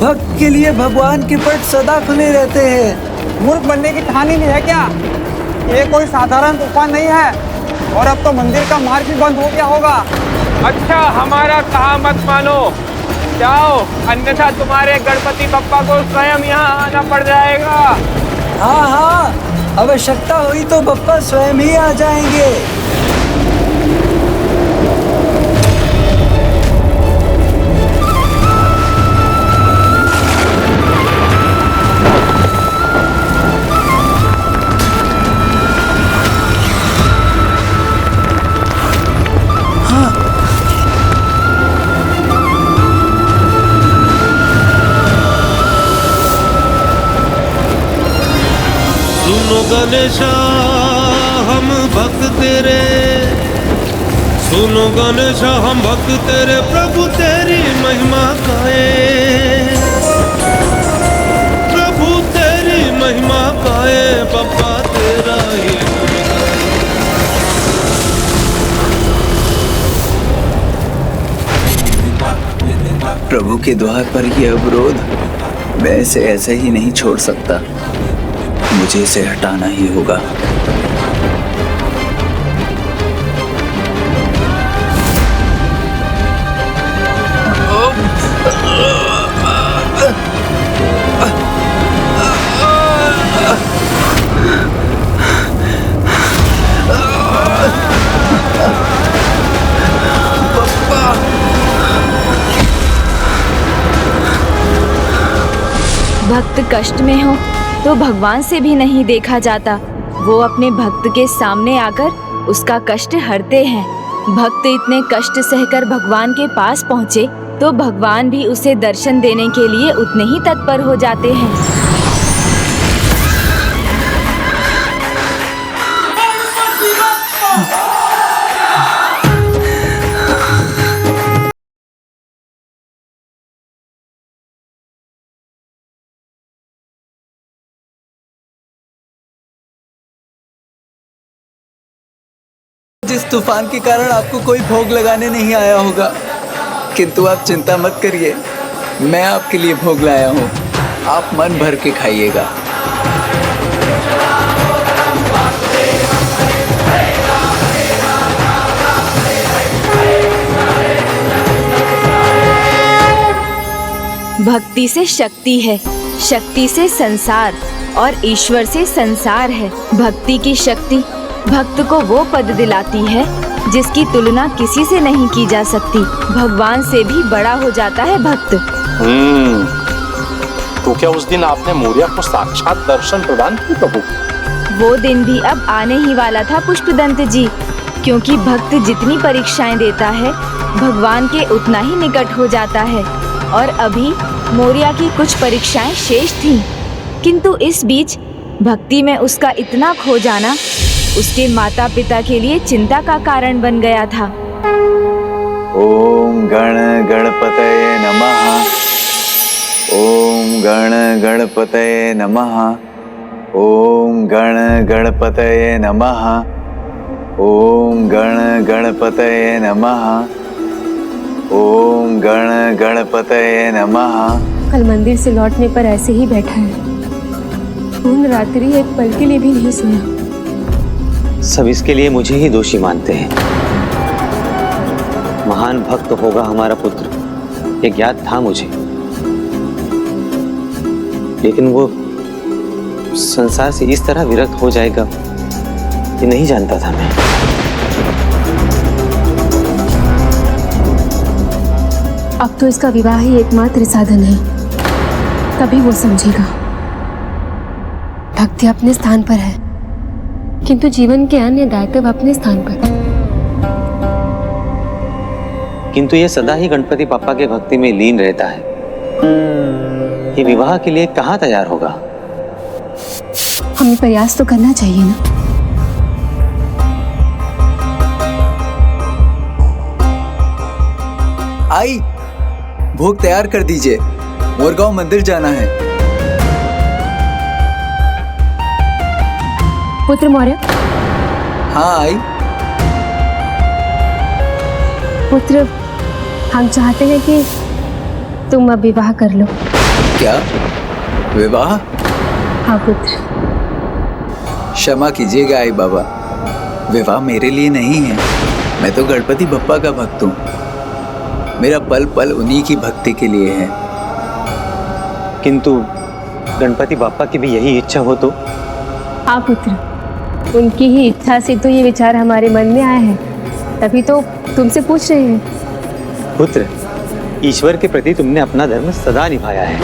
भक्त के लिए भगवान के पट सदा खुले रहते हैं। मूर्ख बनने की ठानी नहीं है क्या? ये कोई साधारण तूफान नहीं है, और अब तो मंदिर का मार्ग भी बंद हो गया होगा। अच्छा, हमारा कहा मत मानो, जाओ, अन्यथा तुम्हारे गणपति बप्पा को स्वयं यहाँ आना पड़ जाएगा। हाँ हाँ, आवश्यकता हुई तो बप्पा स्वयं ही आ जाएंगे। गणेशा हम भक्त तेरे, सुनो गणेशा हम भक्त तेरे, प्रभु तेरी महिमा गाए, प्रभु तेरी महिमा गाए, बप्पा तेरा ही गुण गाए। प्रभु के द्वार पर यह अवरोध मैं इसे ऐसे ही नहीं छोड़ सकता, मुझे इसे हटाना ही होगा। भक्त कष्ट में हो तो भगवान से भी नहीं देखा जाता, वो अपने भक्त के सामने आकर उसका कष्ट हरते हैं। भक्त इतने कष्ट सहकर भगवान के पास पहुँचे तो भगवान भी उसे दर्शन देने के लिए उतने ही तत्पर हो जाते हैं। जिस तूफान के कारण आपको कोई भोग लगाने नहीं आया होगा, किंतु आप चिंता मत करिए, मैं आपके लिए भोग लाया हूँ, आप मन भर के खाइएगा। भक्ति से शक्ति है, शक्ति से संसार, और ईश्वर से संसार है। भक्ति की शक्ति भक्त को वो पद दिलाती है जिसकी तुलना किसी से नहीं की जा सकती। भगवान से भी बड़ा हो जाता है भक्त। तो क्या उस दिन आपने मौर्या को साक्षात दर्शन प्रदान किए प्रभु? वो दिन भी अब आने ही वाला था पुष्पदंत जी, क्योंकि भक्त जितनी परीक्षाएं देता है भगवान के उतना ही निकट हो जाता है। और अभी मौर्या की कुछ परीक्षाएं शेष थीं, किंतु इस बीच भक्ति में उसका इतना खो जाना उसके माता पिता के लिए चिंता का कारण बन गया था। ओम गण गणपतये नमः, ओम गण गणपतये नमः, ओम गण गणपतये नमः, ओम गण गणपतये नमः, ओम गण गणपतये नमः। कल मंदिर से लौटने पर ऐसे ही बैठा है, पूर्ण रात्रि एक पल के लिए भी नहीं सोया। सब इसके लिए मुझे ही दोषी मानते हैं। महान महान भक्त होगा हमारा पुत्र, ये ज्ञात था मुझे, लेकिन वो संसार से इस तरह विरक्त हो जाएगा ये नहीं जानता था मैं। अब तो इसका विवाह ही एकमात्र साधन है, तभी वो समझेगा। भक्ति अपने स्थान पर है, किंतु जीवन के अन्य दायित्व अपने स्थान पर। किंतु ये सदा ही गणपति पापा के भक्ति में लीन रहता है, ये विवाह के लिए कहाँ तैयार होगा? हमें प्रयास तो करना चाहिए ना। आई, भोग तैयार कर दीजिए, मोरगांव मंदिर जाना है। पुत्र मौर्य। हाँ आई। पुत्र, हम चाहते हैं कि तुम अब विवाह कर लो। क्या विवाह? हाँ पुत्र। क्षमा कीजिएगा आई बाबा, विवाह मेरे लिए नहीं है। मैं तो गणपति बप्पा का भक्त हूँ, मेरा पल पल उन्हीं की भक्ति के लिए है। किंतु गणपति बापा की भी यही इच्छा हो तो? हाँ पुत्र, उनकी ही इच्छा से तो ये विचार हमारे मन में आया है, तभी तो तुमसे पूछ रहे हैं। पुत्र, ईश्वर के प्रति तुमने अपना धर्म सदा निभाया है,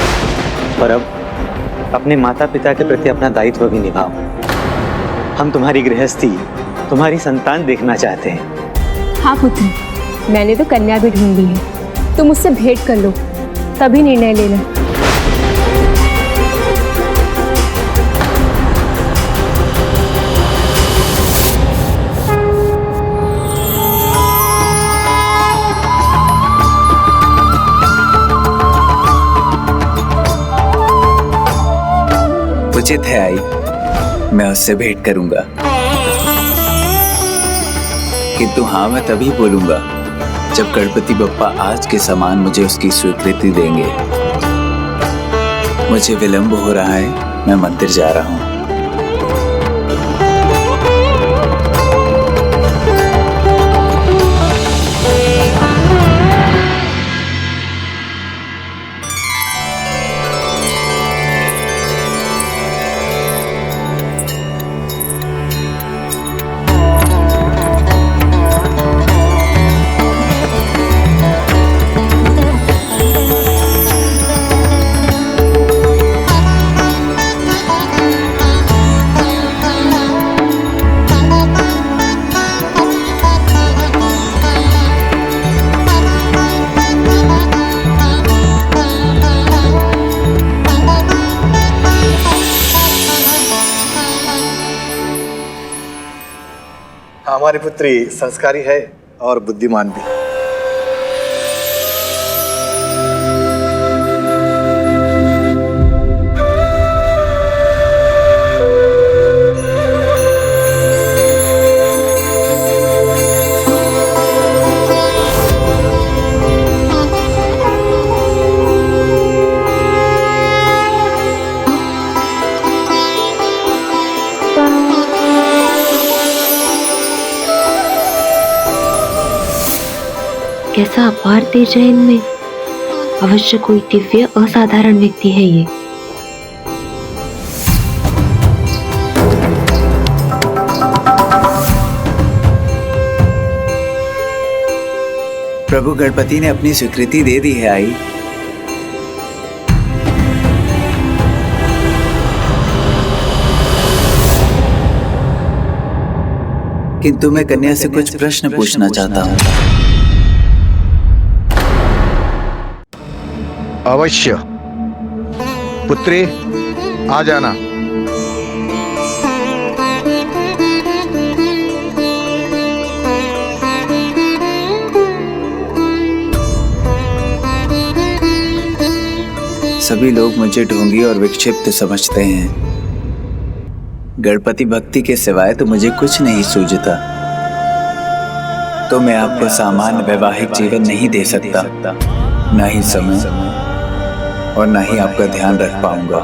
और अब अपने माता पिता के प्रति अपना दायित्व भी निभाओ। हम तुम्हारी गृहस्थी, तुम्हारी संतान देखना चाहते हैं। हाँ पुत्र, मैंने तो कन्या भी ढूंढ ली है, तुम उससे भेंट कर लो, तभी निर्णय लेना। उचित है आई, मैं उससे भेंट करूंगा, किंतु हाँ मैं तभी बोलूंगा जब गणपति बप्पा आज के समान मुझे उसकी स्वीकृति देंगे। मुझे विलंब हो रहा है, मैं मंदिर जा रहा हूँ। हमारी पुत्री संस्कारी है और बुद्धिमान भी। कैसा अपार तेज है इनमें, अवश्य कोई दिव्य असाधारण व्यक्ति है ये। प्रभु गणपति ने अपनी स्वीकृति दे दी है आई। किंतु मैं कन्या से कुछ प्रश्न पूछना चाहता हूँ। अवश्य पुत्री, आ जाना। सभी लोग मुझे ढोंगी और विक्षिप्त समझते हैं। गणपति भक्ति के सिवाय तो मुझे कुछ नहीं सूझता, तो मैं आपको सामान्य वैवाहिक जीवन नहीं दे सकता, न ही समय और न ही आपका ध्यान रख पाऊंगा।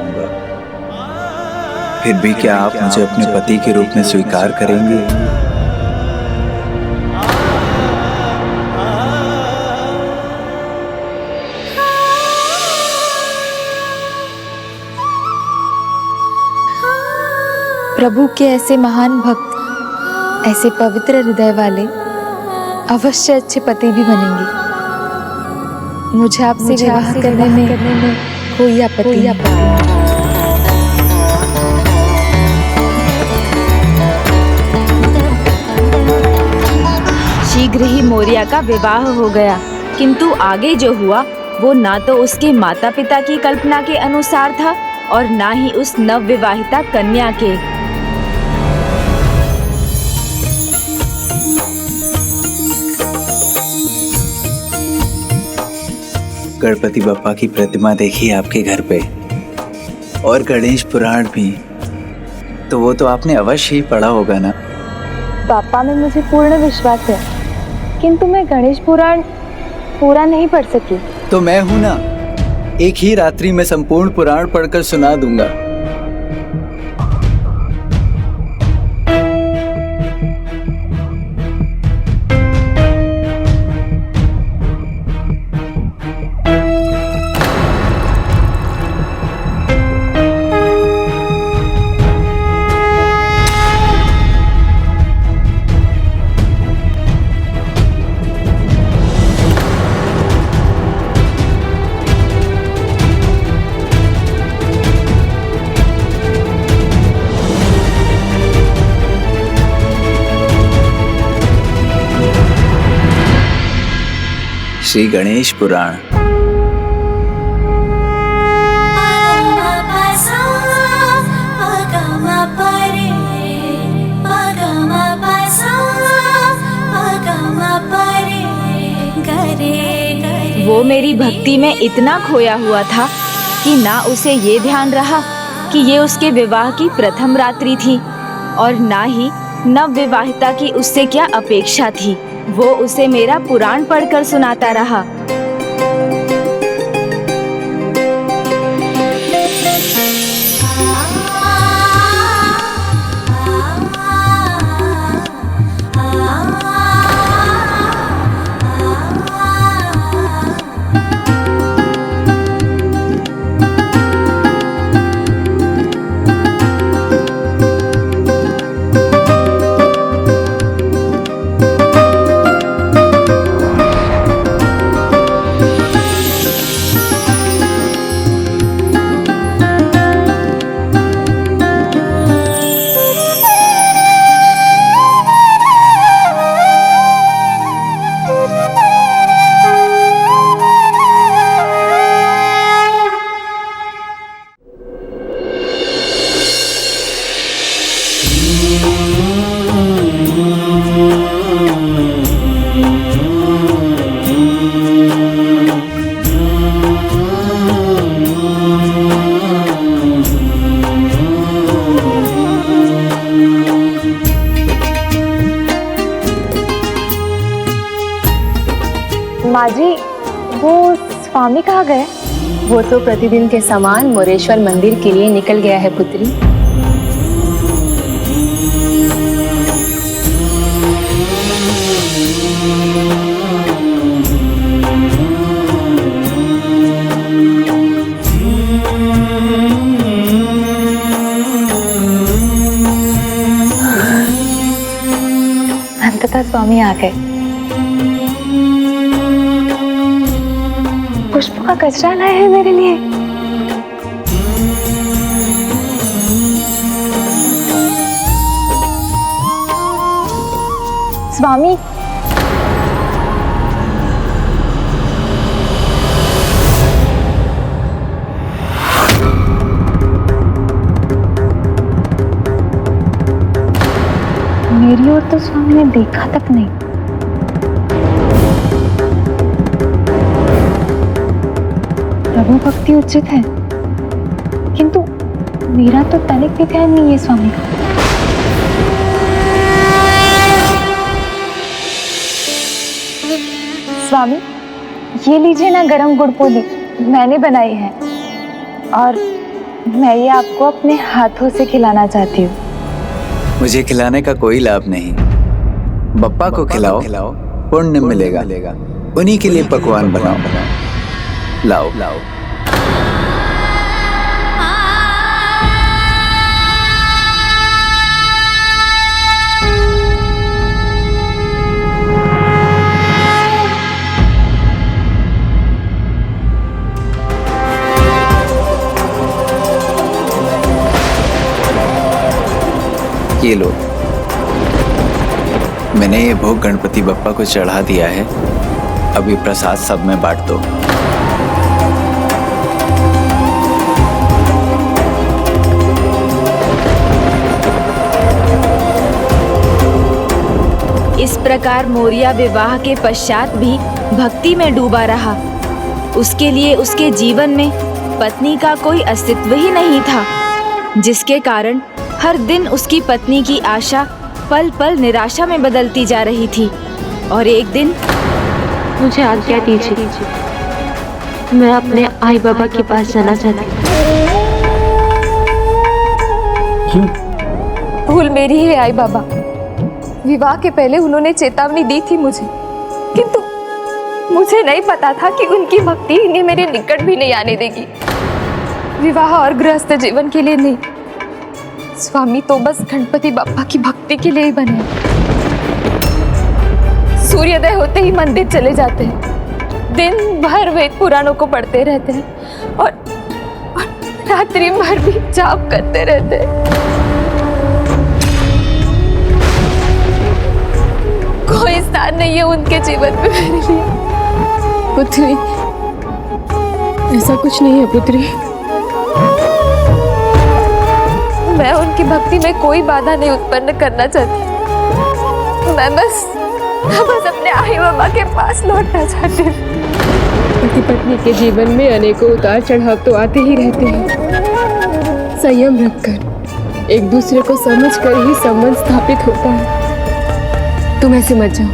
फिर भी क्या आप मुझे अपने पति के रूप में स्वीकार करेंगे? प्रभु के ऐसे महान भक्त, ऐसे पवित्र हृदय वाले अवश्य अच्छे पति भी बनेंगे। मुझे आपसे विवाह करने में कोई आपत्ति नहीं। शीघ्र ही मोरिया का विवाह हो गया, किंतु आगे जो हुआ वो ना तो उसके माता पिता की कल्पना के अनुसार था और ना ही उस नवविवाहिता कन्या के। गणपति बप्पा की प्रतिमा देखी आपके घर पे, और गणेश पुराण भी, तो वो तो आपने अवश्य ही पढ़ा होगा ना? पापा में मुझे पूर्ण विश्वास है, किंतु मैं गणेश पुराण पूरा नहीं पढ़ सकी। तो मैं हूं ना, एक ही रात्रि में संपूर्ण पुराण पढ़कर सुना दूंगा। श्री गणेश पुराण। वो मेरी भक्ति में इतना खोया हुआ था कि ना उसे ये ध्यान रहा कि ये उसके विवाह की प्रथम रात्रि थी, और ना ही नवविवाहिता की उससे क्या अपेक्षा थी। वो उसे मेरा पुराण पढ़कर सुनाता रहा। माँ जी, वो स्वामी कहाँ गए? वो तो प्रतिदिन के समान मोरेश्वर मंदिर के लिए निकल गया है पुत्री। अंततः स्वामी आ गए। पुष्प का कचरा लाए हैं मेरे लिए। स्वामी, मेरी ओर तो स्वामी ने देखा तक नहीं। प्रभु भक्ति उचित है, किंतु मेरा तो तनिक भी ध्यान नहीं है स्वामी का। स्वामी, ये लीजिए ना गरम गुड़ पोली, मैंने बनाई है, और मैं ये आपको अपने हाथों से खिलाना चाहती हूँ। मुझे खिलाने का कोई लाभ नहीं, बप्पा को खिलाओ, पुण्य मिलेगा। उन्हीं के लिए पकवान बनाओ। लाओ लाओ। ये लो, मैंने ये भोग गणपति बप्पा को चढ़ा दिया है। अभी प्रसाद सब में बांट दो। इस प्रकार मोरिया विवाह के पश्चात भी भक्ति में डूबा रहा। उसके लिए उसके जीवन में पत्नी का कोई अस्तित्व ही नहीं था, जिसके कारण हर दिन उसकी पत्नी की आशा पल पल निराशा में बदलती जा रही थी। और एक दिन, मुझे आज्ञा दीजिए, मैं अपने आई बाबा के पास जाना चाहती हूँ। क्यों? भूल मेरी है आई बाबा। विवाह के पहले उन्होंने चेतावनी दी थी मुझे, किंतु मुझे नहीं पता था कि उनकी भक्ति इन्हें मेरे निकट भी नहीं आने देगी। विवाह और गृहस्थ जीवन के लिए नहीं, स्वामी तो बस गणपति बाप्पा की भक्ति के लिए ही बने। सूर्योदय होते ही मंदिर चले जाते हैं, दिन भर वेद पुराणों को पढ़ते रहते हैं और रात्रि भर भी जाप करते रहते हैं। कोई स्थान नहीं है उनके जीवन में मेरे लिए। पुत्री, ऐसा कुछ नहीं है पुत्री। मैं उनकी भक्ति में कोई बाधा नहीं उत्पन्न करना चाहती। मैं बस अपने आई बाबा के पास लौटना चाहती हूँ। पति पत्नी के जीवन में अनेकों उतार चढ़ाव तो आते ही रहते हैं। संयम रखकर एक दूसरे को समझकर ही संबंध स्थापित होता है। तुम ऐसे मत जाओ,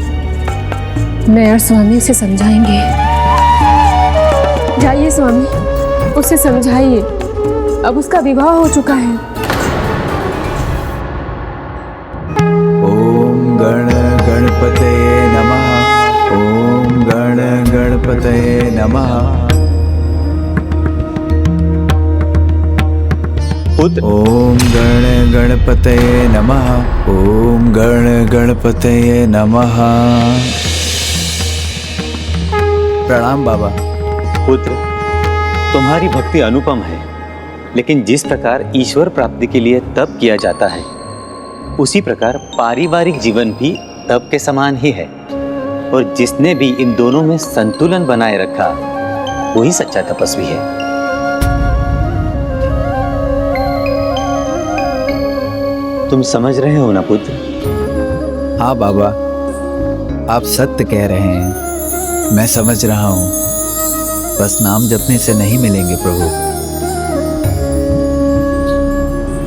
मैं और स्वामी उसे समझाएंगे। जाइए स्वामी, उसे समझाइए। अब उसका विवाह हो चुका है। ओम गण गणपतये नमः। ओम गण गणपतये नमः। ओम गण गणपतये नमः। ओम गण गणपतये नमः। प्रणाम बाबा। पुत्र, तुम्हारी भक्ति अनुपम है, लेकिन जिस प्रकार ईश्वर प्राप्ति के लिए तप किया जाता है, उसी प्रकार पारिवारिक जीवन भी तप के समान ही है। और जिसने भी इन दोनों में संतुलन बनाए रखा, वही सच्चा तपस्वी है। तुम समझ रहे हो ना पुत्र? हाँ बाबा, आप सत्य कह रहे हैं, मैं समझ रहा हूँ। बस नाम जपने से नहीं मिलेंगे प्रभु।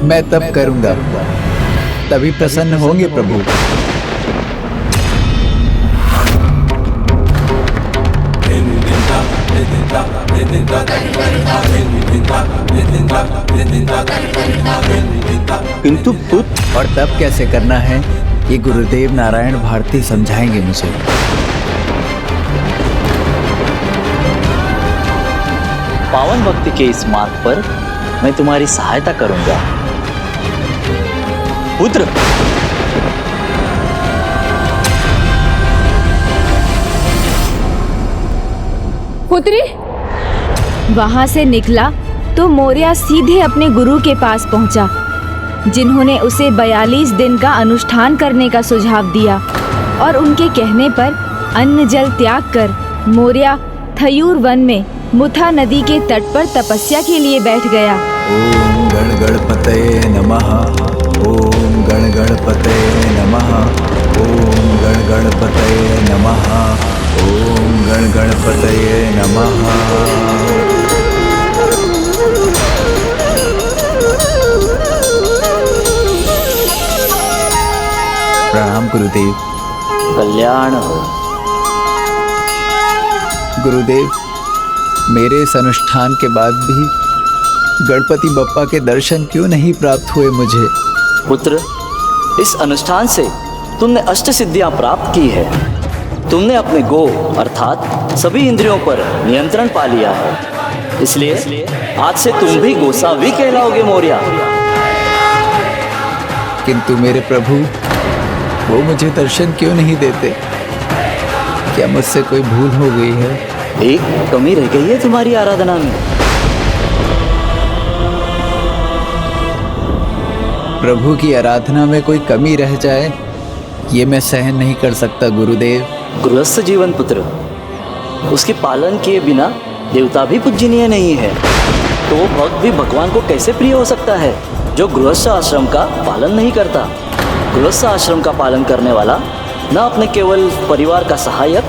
मैं तब करूँगा, तभी प्रसन्न होंगे प्रभु। किंतु पुत्र, और तब कैसे करना है ये गुरुदेव नारायण भारती समझाएंगे मुझे। पावन भक्ति के इस मार्ग पर मैं तुम्हारी सहायता करूंगा पुत्र। पुत्री वहां से निकला तो मोरिया सीधे अपने गुरु के पास पहुंचा, जिन्होंने उसे 42 दिन का अनुष्ठान करने का सुझाव दिया। और उनके कहने पर अन्न जल त्याग कर मोरिया थयूर वन में मुथा नदी के तट पर तपस्या के लिए बैठ गया। ओम गण गणपतये नमः। ओम गण गणपतये नमः। ओम गण गणपतये नमः। ओम गण गणपतये नमः। प्रणाम गुरुदेव। कल्याण हो। गुरुदेव, मेरे इस अनुष्ठान के बाद भी गणपति बप्पा के दर्शन क्यों नहीं प्राप्त हुए मुझे? पुत्र, इस अनुष्ठान से तुमने अष्ट सिद्धियां प्राप्त की है। तुमने अपने गो अर्थात सभी इंद्रियों पर नियंत्रण पा लिया है। इसलिए आज से तुम भी गोसावी कहलाओगे मोरिया। किंतु मेरे प्रभु, वो मुझे दर्शन क्यों नहीं देते? क्या मुझसे कोई भूल हो गई है? एक कमी रह गई है तुम्हारी आराधना में। प्रभु की आराधना में कोई कमी रह जाए ये मैं सहन नहीं कर सकता गुरुदेव। गृहस्थ जीवन पुत्र, उसके पालन किए बिना देवता भी पूजनीय नहीं है, तो वो भक्त भी भगवान को कैसे प्रिय हो सकता है जो गृहस्थ आश्रम का पालन नहीं करता। गृहस्थ आश्रम का पालन करने वाला न अपने केवल परिवार का सहायक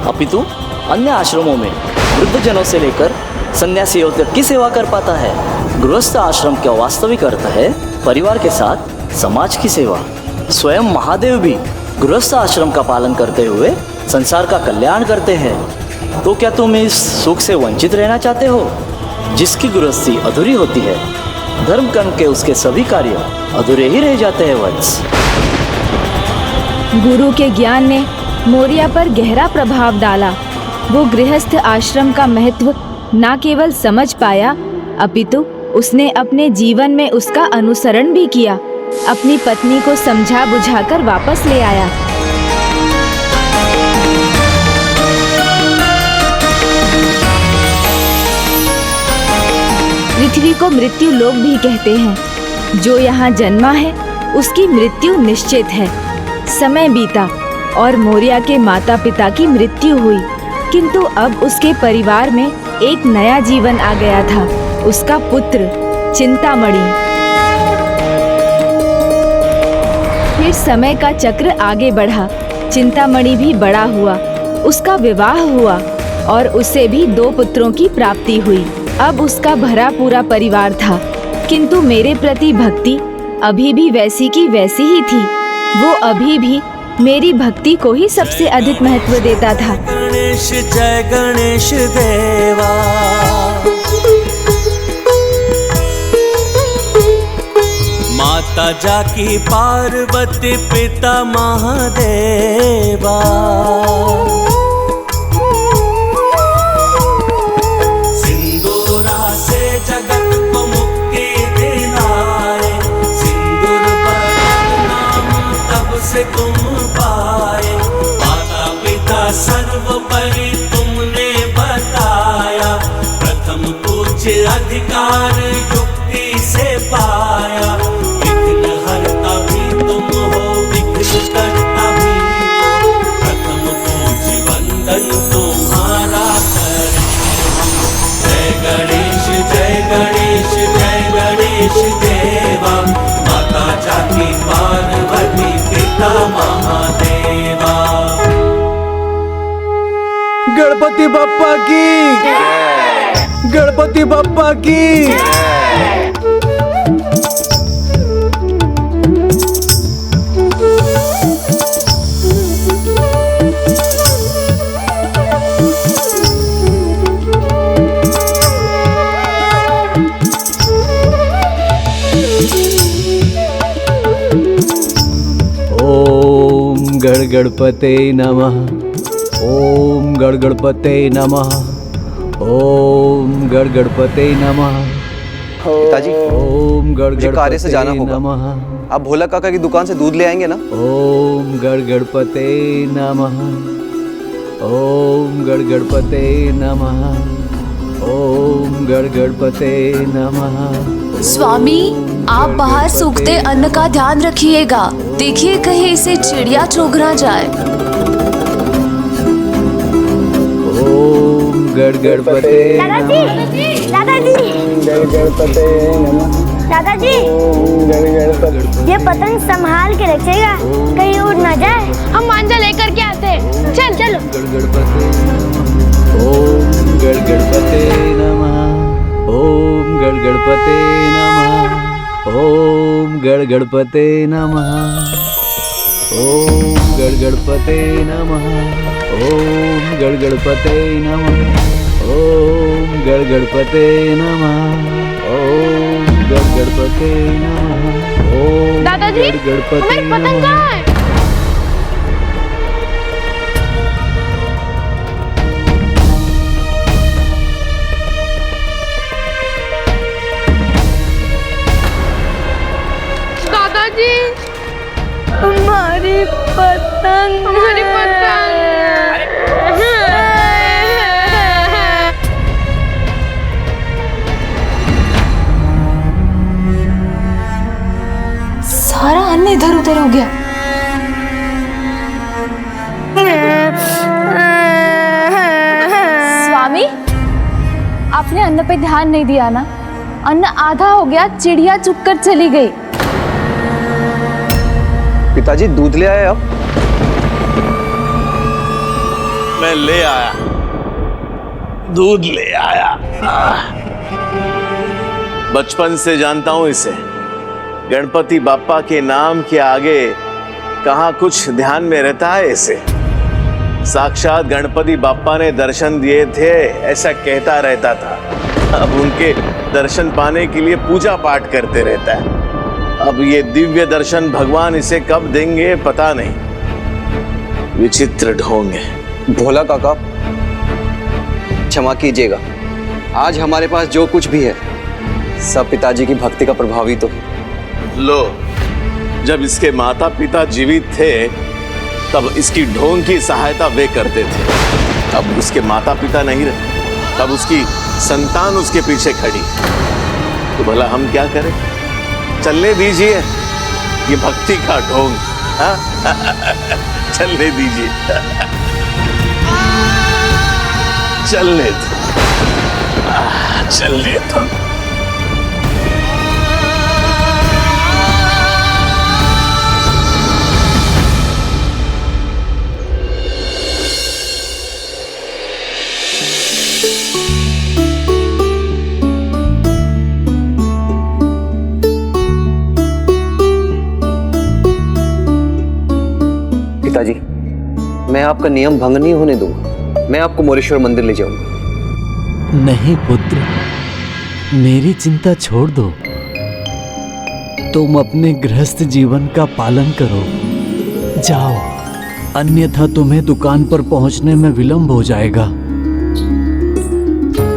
अपितु अन्य आश्रमों में वृद्धजनों से लेकर सन्यासियों तक की सेवा कर पाता है। गृहस्थ आश्रम का वास्तविक अर्थ है परिवार के साथ समाज की सेवा। स्वयं महादेव भी गृहस्थ आश्रम का पालन करते हुए संसार का कल्याण करते हैं। तो क्या तुम इस सुख से वंचित रहना चाहते हो? जिसकी गृहस्थी अधूरी होती है, धर्म कर्म के उसके सभी कार्य अधूरे ही रह जाते हैं वंश। गुरु के ज्ञान ने मोरिया पर गहरा प्रभाव डाला। वो गृहस्थ आश्रम का महत्व न केवल समझ पाया, अपितु उसने अपने जीवन में उसका अनुसरण भी किया। अपनी पत्नी को समझा बुझाकर वापस ले आया। पृथ्वी को मृत्यु लोक भी कहते हैं। जो यहाँ जन्मा है उसकी मृत्यु निश्चित है। समय बीता और मोरिया के माता पिता की मृत्यु हुई, किंतु अब उसके परिवार में एक नया जीवन आ गया था, उसका पुत्र चिंतामणि। फिर समय का चक्र आगे बढ़ा। चिंतामणि भी बड़ा हुआ, उसका विवाह हुआ और उसे भी 2 पुत्रों की प्राप्ति हुई। अब उसका भरा पूरा परिवार था, किंतु मेरे प्रति भक्ति अभी भी वैसी की वैसी ही थी। वो अभी भी मेरी भक्ति को ही सबसे अधिक महत्व देता था। गणेश जय गणेश देवा, माता जाकी पार्वती पिता महादेवा, सिंदूरा से जगत को मुक्ति दिलाए, सिंदूर पर नाम तब से तुम पाए, माता पिता सर्वोपरि तुमने बताया, प्रथम पूज्य अधिकार युक्ति से पाया, विघ्न हरता भी तुम हो विघ्न करता भी, प्रथम पूज्य वंदन तुम्हारा करें। जय गणेश जय गणेश जय गणेश देवा, माता जाकी पार्वती पिता महादेवा। गणपति बप्पा की, गणपति बप्पा की। ओम गणगणपते नमः, ओम गणगणपते नमः, ओम गणगणपते नमः। पिताजी, ओम मुझे कार्य से जाना होगा। आप भोला काका की दुकान से दूध ले आएंगे ना? ओम गणगणपते नमः, ओम गणगणपते नमः, ओम गणगणपते नमः। स्वामी, आप बाहर सूखते अन्न का ध्यान रखिएगा। देखिए कहीं इसे चिड़िया चुग ना जाए। ओम गणगणपते दादाजी, दादाजी, गणगणपते नमः। दादाजी, ये पतंग संभाल के रखिएगा, कहीं उड़ ना जाए। हम मांझा लेकर के आते हैं। चल चलो। ओम गणगणपते नमः, ओम गणगणपते नमः, ओम गणगणपते नमः, ओम गणगणपते नमः, ओम गणगणपते नमः, ओम गणगणपते नमः, ओम गणगणपते नमः, ओम दादाजी, गणगणपते हमारी पतंग नमः। कहाँ है? दादाजी, हमारी पतंग, हमारी पतंग। कौन इधर उधर हो गया? स्वामी, आपने अन्न पे ध्यान नहीं दिया ना? अन्न आधा हो गया, चिड़िया चुग कर चली गई। पिताजी दूध ले आए अब? मैं ले आया, दूध ले आया। बचपन से जानता हूं इसे। गणपति बाप्पा के नाम के आगे कहां कुछ ध्यान में रहता है इसे। साक्षात गणपति बाप्पा ने दर्शन दिए थे ऐसा कहता रहता था। अब उनके दर्शन पाने के लिए पूजा पाठ करते रहता है। अब ये दिव्य दर्शन भगवान इसे कब देंगे पता नहीं। विचित्र ढोंग है। भोला काका, क्षमा कीजिएगा। आज हमारे पास जो कुछ भी है सब पिताजी की भक्ति का प्रभाव ही तो। लो, जब इसके माता पिता जीवित थे तब इसकी ढोंग की सहायता वे करते थे। अब उसके माता पिता नहीं रहे, तब उसकी संतान उसके पीछे खड़ी। तो भला हम क्या करें? चलने दीजिए ये भक्ति का ढोंग। चलने दीजिए, चलने दो, चलने दो। पिताजी, मैं आपका नियम भंग नहीं होने दूंगा। मैं आपको मोरेश्वर मंदिर ले जाऊंगा। नहीं पुत्र, मेरी चिंता छोड़ दो। तुम अपने गृहस्थ जीवन का पालन करो, जाओ, अन्यथा तुम्हें दुकान पर पहुंचने में विलंब हो जाएगा।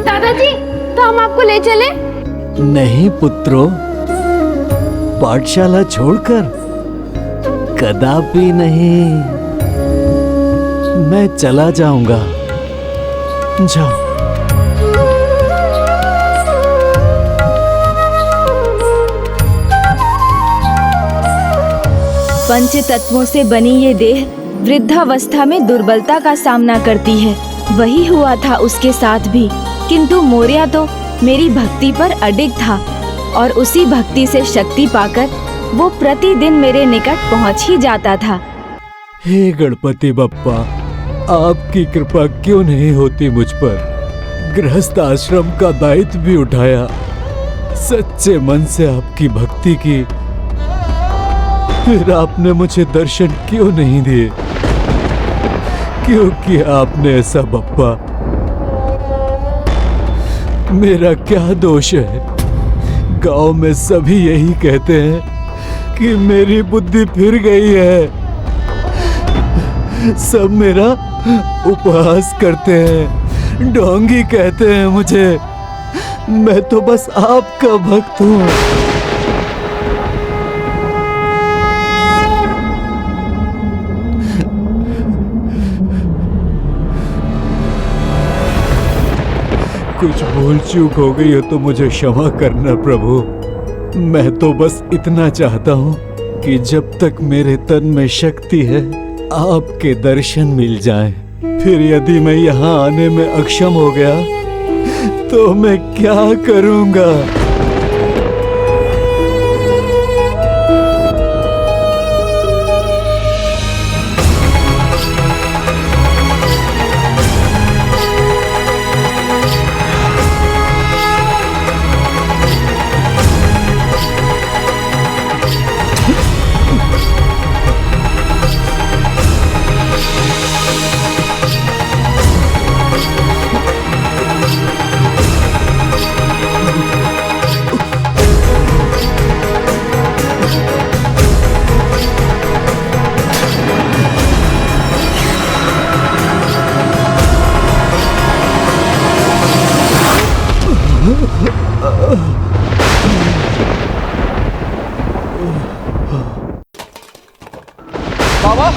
दादाजी, तो हम आपको ले चले? नहीं पुत्रो, पाठशाला छोड़कर कदापि नहीं। मैं चला जाऊंगा, जाओ। पंच तत्वों से बनी ये देह वृद्धावस्था में दुर्बलता का सामना करती है। वही हुआ था उसके साथ भी, किंतु मोरिया तो मेरी भक्ति पर अडिग था और उसी भक्ति से शक्ति पाकर वो प्रतिदिन मेरे निकट पहुंच ही जाता था। हे गणपति बप्पा, आपकी कृपा क्यों नहीं होती मुझ पर? गृहस्थ आश्रम का दायित्व भी उठाया, सच्चे मन से आपकी भक्ति की, फिर आपने मुझे दर्शन क्यों नहीं दिए? क्यों किया आपने ऐसा बप्पा? मेरा क्या दोष है? गांव में सभी यही कहते हैं कि मेरी बुद्धि फिर गई है। सब मेरा उपहास करते हैं, ढोंगी कहते हैं मुझे। मैं तो बस आपका भक्त हूँ। कुछ भूल चूक हो गई हो तो मुझे क्षमा करना प्रभु। मैं तो बस इतना चाहता हूँ कि जब तक मेरे तन में शक्ति है आपके दर्शन मिल जाएं। फिर यदि मैं यहाँ आने में अक्षम हो गया तो मैं क्या करूँगा? बाबा,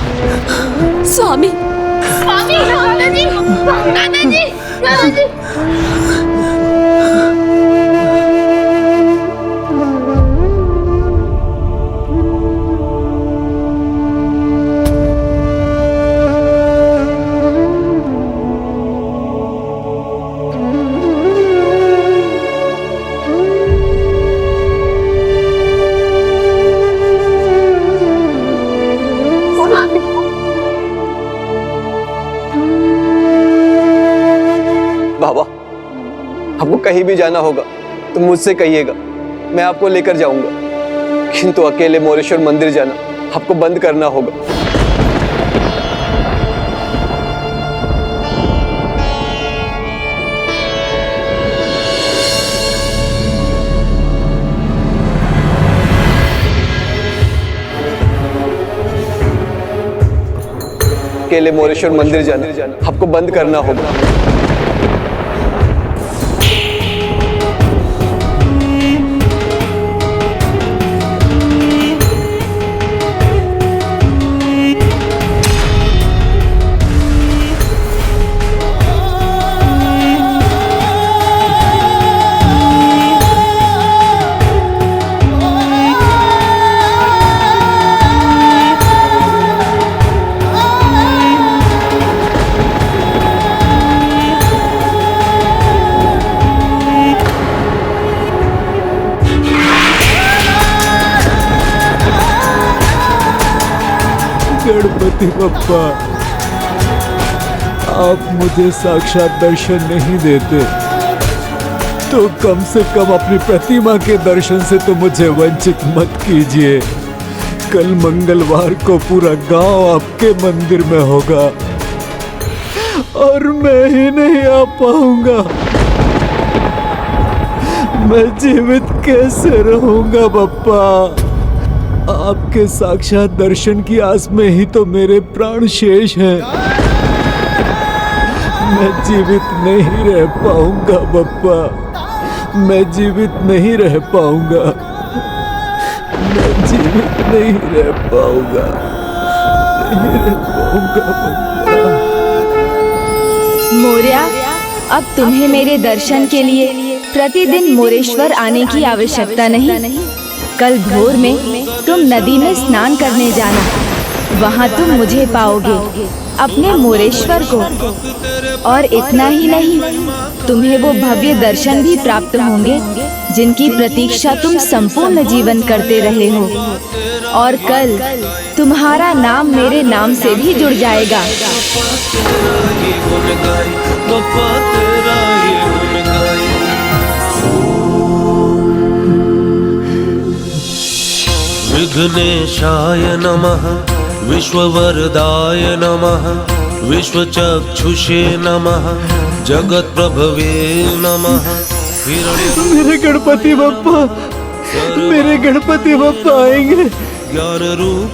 स्वामी, स्वामी, दादाजी, दादाजी, दादाजी। कहीं भी जाना होगा तो मुझसे कहिएगा, मैं आपको लेकर जाऊंगा। किंतु अकेले मोरेश्वर मंदिर जाना आपको बंद करना होगा। अकेले मोरेश्वर मंदिर जाना आपको बंद करना होगा। गणपति बप्पा, आप मुझे साक्षात दर्शन नहीं देते तो कम से कम अपनी प्रतिमा के दर्शन से तो मुझे वंचित मत कीजिए। कल मंगलवार को पूरा गांव आपके मंदिर में होगा और मैं ही नहीं आ पाऊंगा। मैं जीवित कैसे रहूंगा बप्पा? आपके साक्षात दर्शन की आस में ही तो मेरे प्राण शेष हैं। मैं जीवित नहीं रह पाऊंगा बप्पा, मैं जीवित नहीं रह पाऊंगा, मैं जीवित नहीं रह पाऊंगा, नहीं रह पाऊंगा बप्पा। मोरिया, अब तुम्हें मेरे दर्शन के लिए प्रतिदिन मोरेश्वर आने की आवश्यकता नहीं। कल भोर में तुम नदी में स्नान करने जाना, वहाँ तुम मुझे पाओगे, अपने मोरेश्वर को। और इतना ही नहीं, तुम्हें वो भव्य दर्शन भी प्राप्त होंगे जिनकी प्रतीक्षा तुम संपूर्ण जीवन करते रहे हो। और कल तुम्हारा नाम मेरे नाम से भी जुड़ जाएगा। विघ्नेशाय नमः, विश्ववरदाय नमः, विश्वचक्षुषे नमः, जगत्प्रभवे नमः। मेरे गणपति बप्पा, मेरे गणपति बप्पा आएंगे। ज्ञान रूप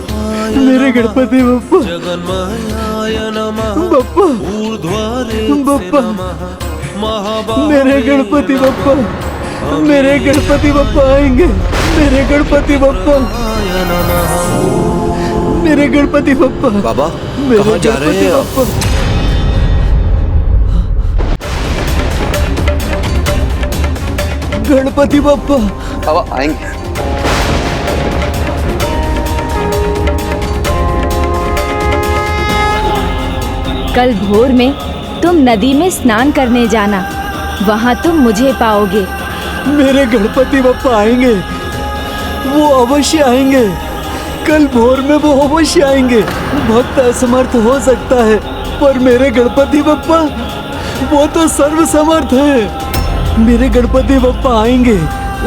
मेरे गणपति बप्पा, जगन्मायाय नमः, बप्पा, बप्पा, मेरे गणपति बप्पा, मेरे गणपति बप्पा आएंगे। मेरे गणपति बप्पा, मेरे गणपति बप्पा। बाबा, मेरे कहाँ जा रहे हैं आप? गणपति बप्पा, बाबा आएंगे। कल भोर में तुम नदी में स्नान करने जाना, वहाँ तुम मुझे पाओगे। मेरे गणपति बप्पा आएंगे, वो अवश्य आएंगे। कल भोर में वो अवश्य आएंगे। भक्त असमर्थ हो सकता है, पर मेरे गणपति बप्पा वो तो सर्वसमर्थ है। मेरे गणपति बप्पा आएंगे,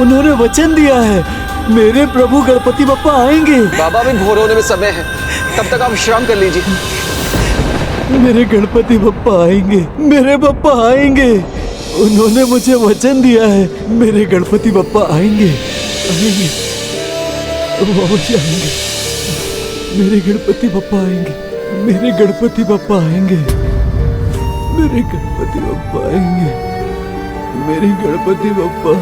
उन्होंने वचन दिया है। मेरे प्रभु गणपति बप्पा आएंगे। बाबा भी भोर होने में समय है, तब तक आप विश्राम कर लीजिए। मेरे गणपति बप्पा आएंगे, मेरे बप्पा आएंगे। उन्होंने मुझे वचन दिया है। मेरे गणपति बप्पा आएंगे, आएंगे, वो अवश्य आएंगे। मेरे गणपति बप्पा आएंगे, मेरे गणपति बप्पा आएंगे, मेरे गणपति बप्पा आएंगे, मेरे गणपति बप्पा।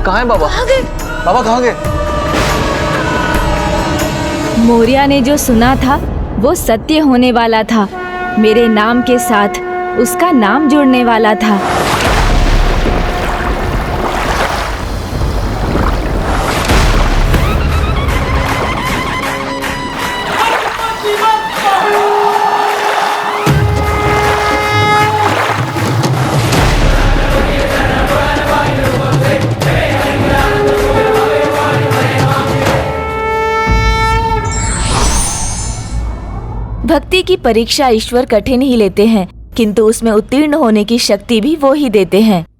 कहाँ है बाबा? बाबा कहाँ गए? मोरिया ने जो सुना था वो सत्य होने वाला था। मेरे नाम के साथ उसका नाम जुड़ने वाला था। भक्ति की परीक्षा ईश्वर कठिन ही लेते हैं, किंतु उसमें उत्तीर्ण होने की शक्ति भी वो ही देते हैं।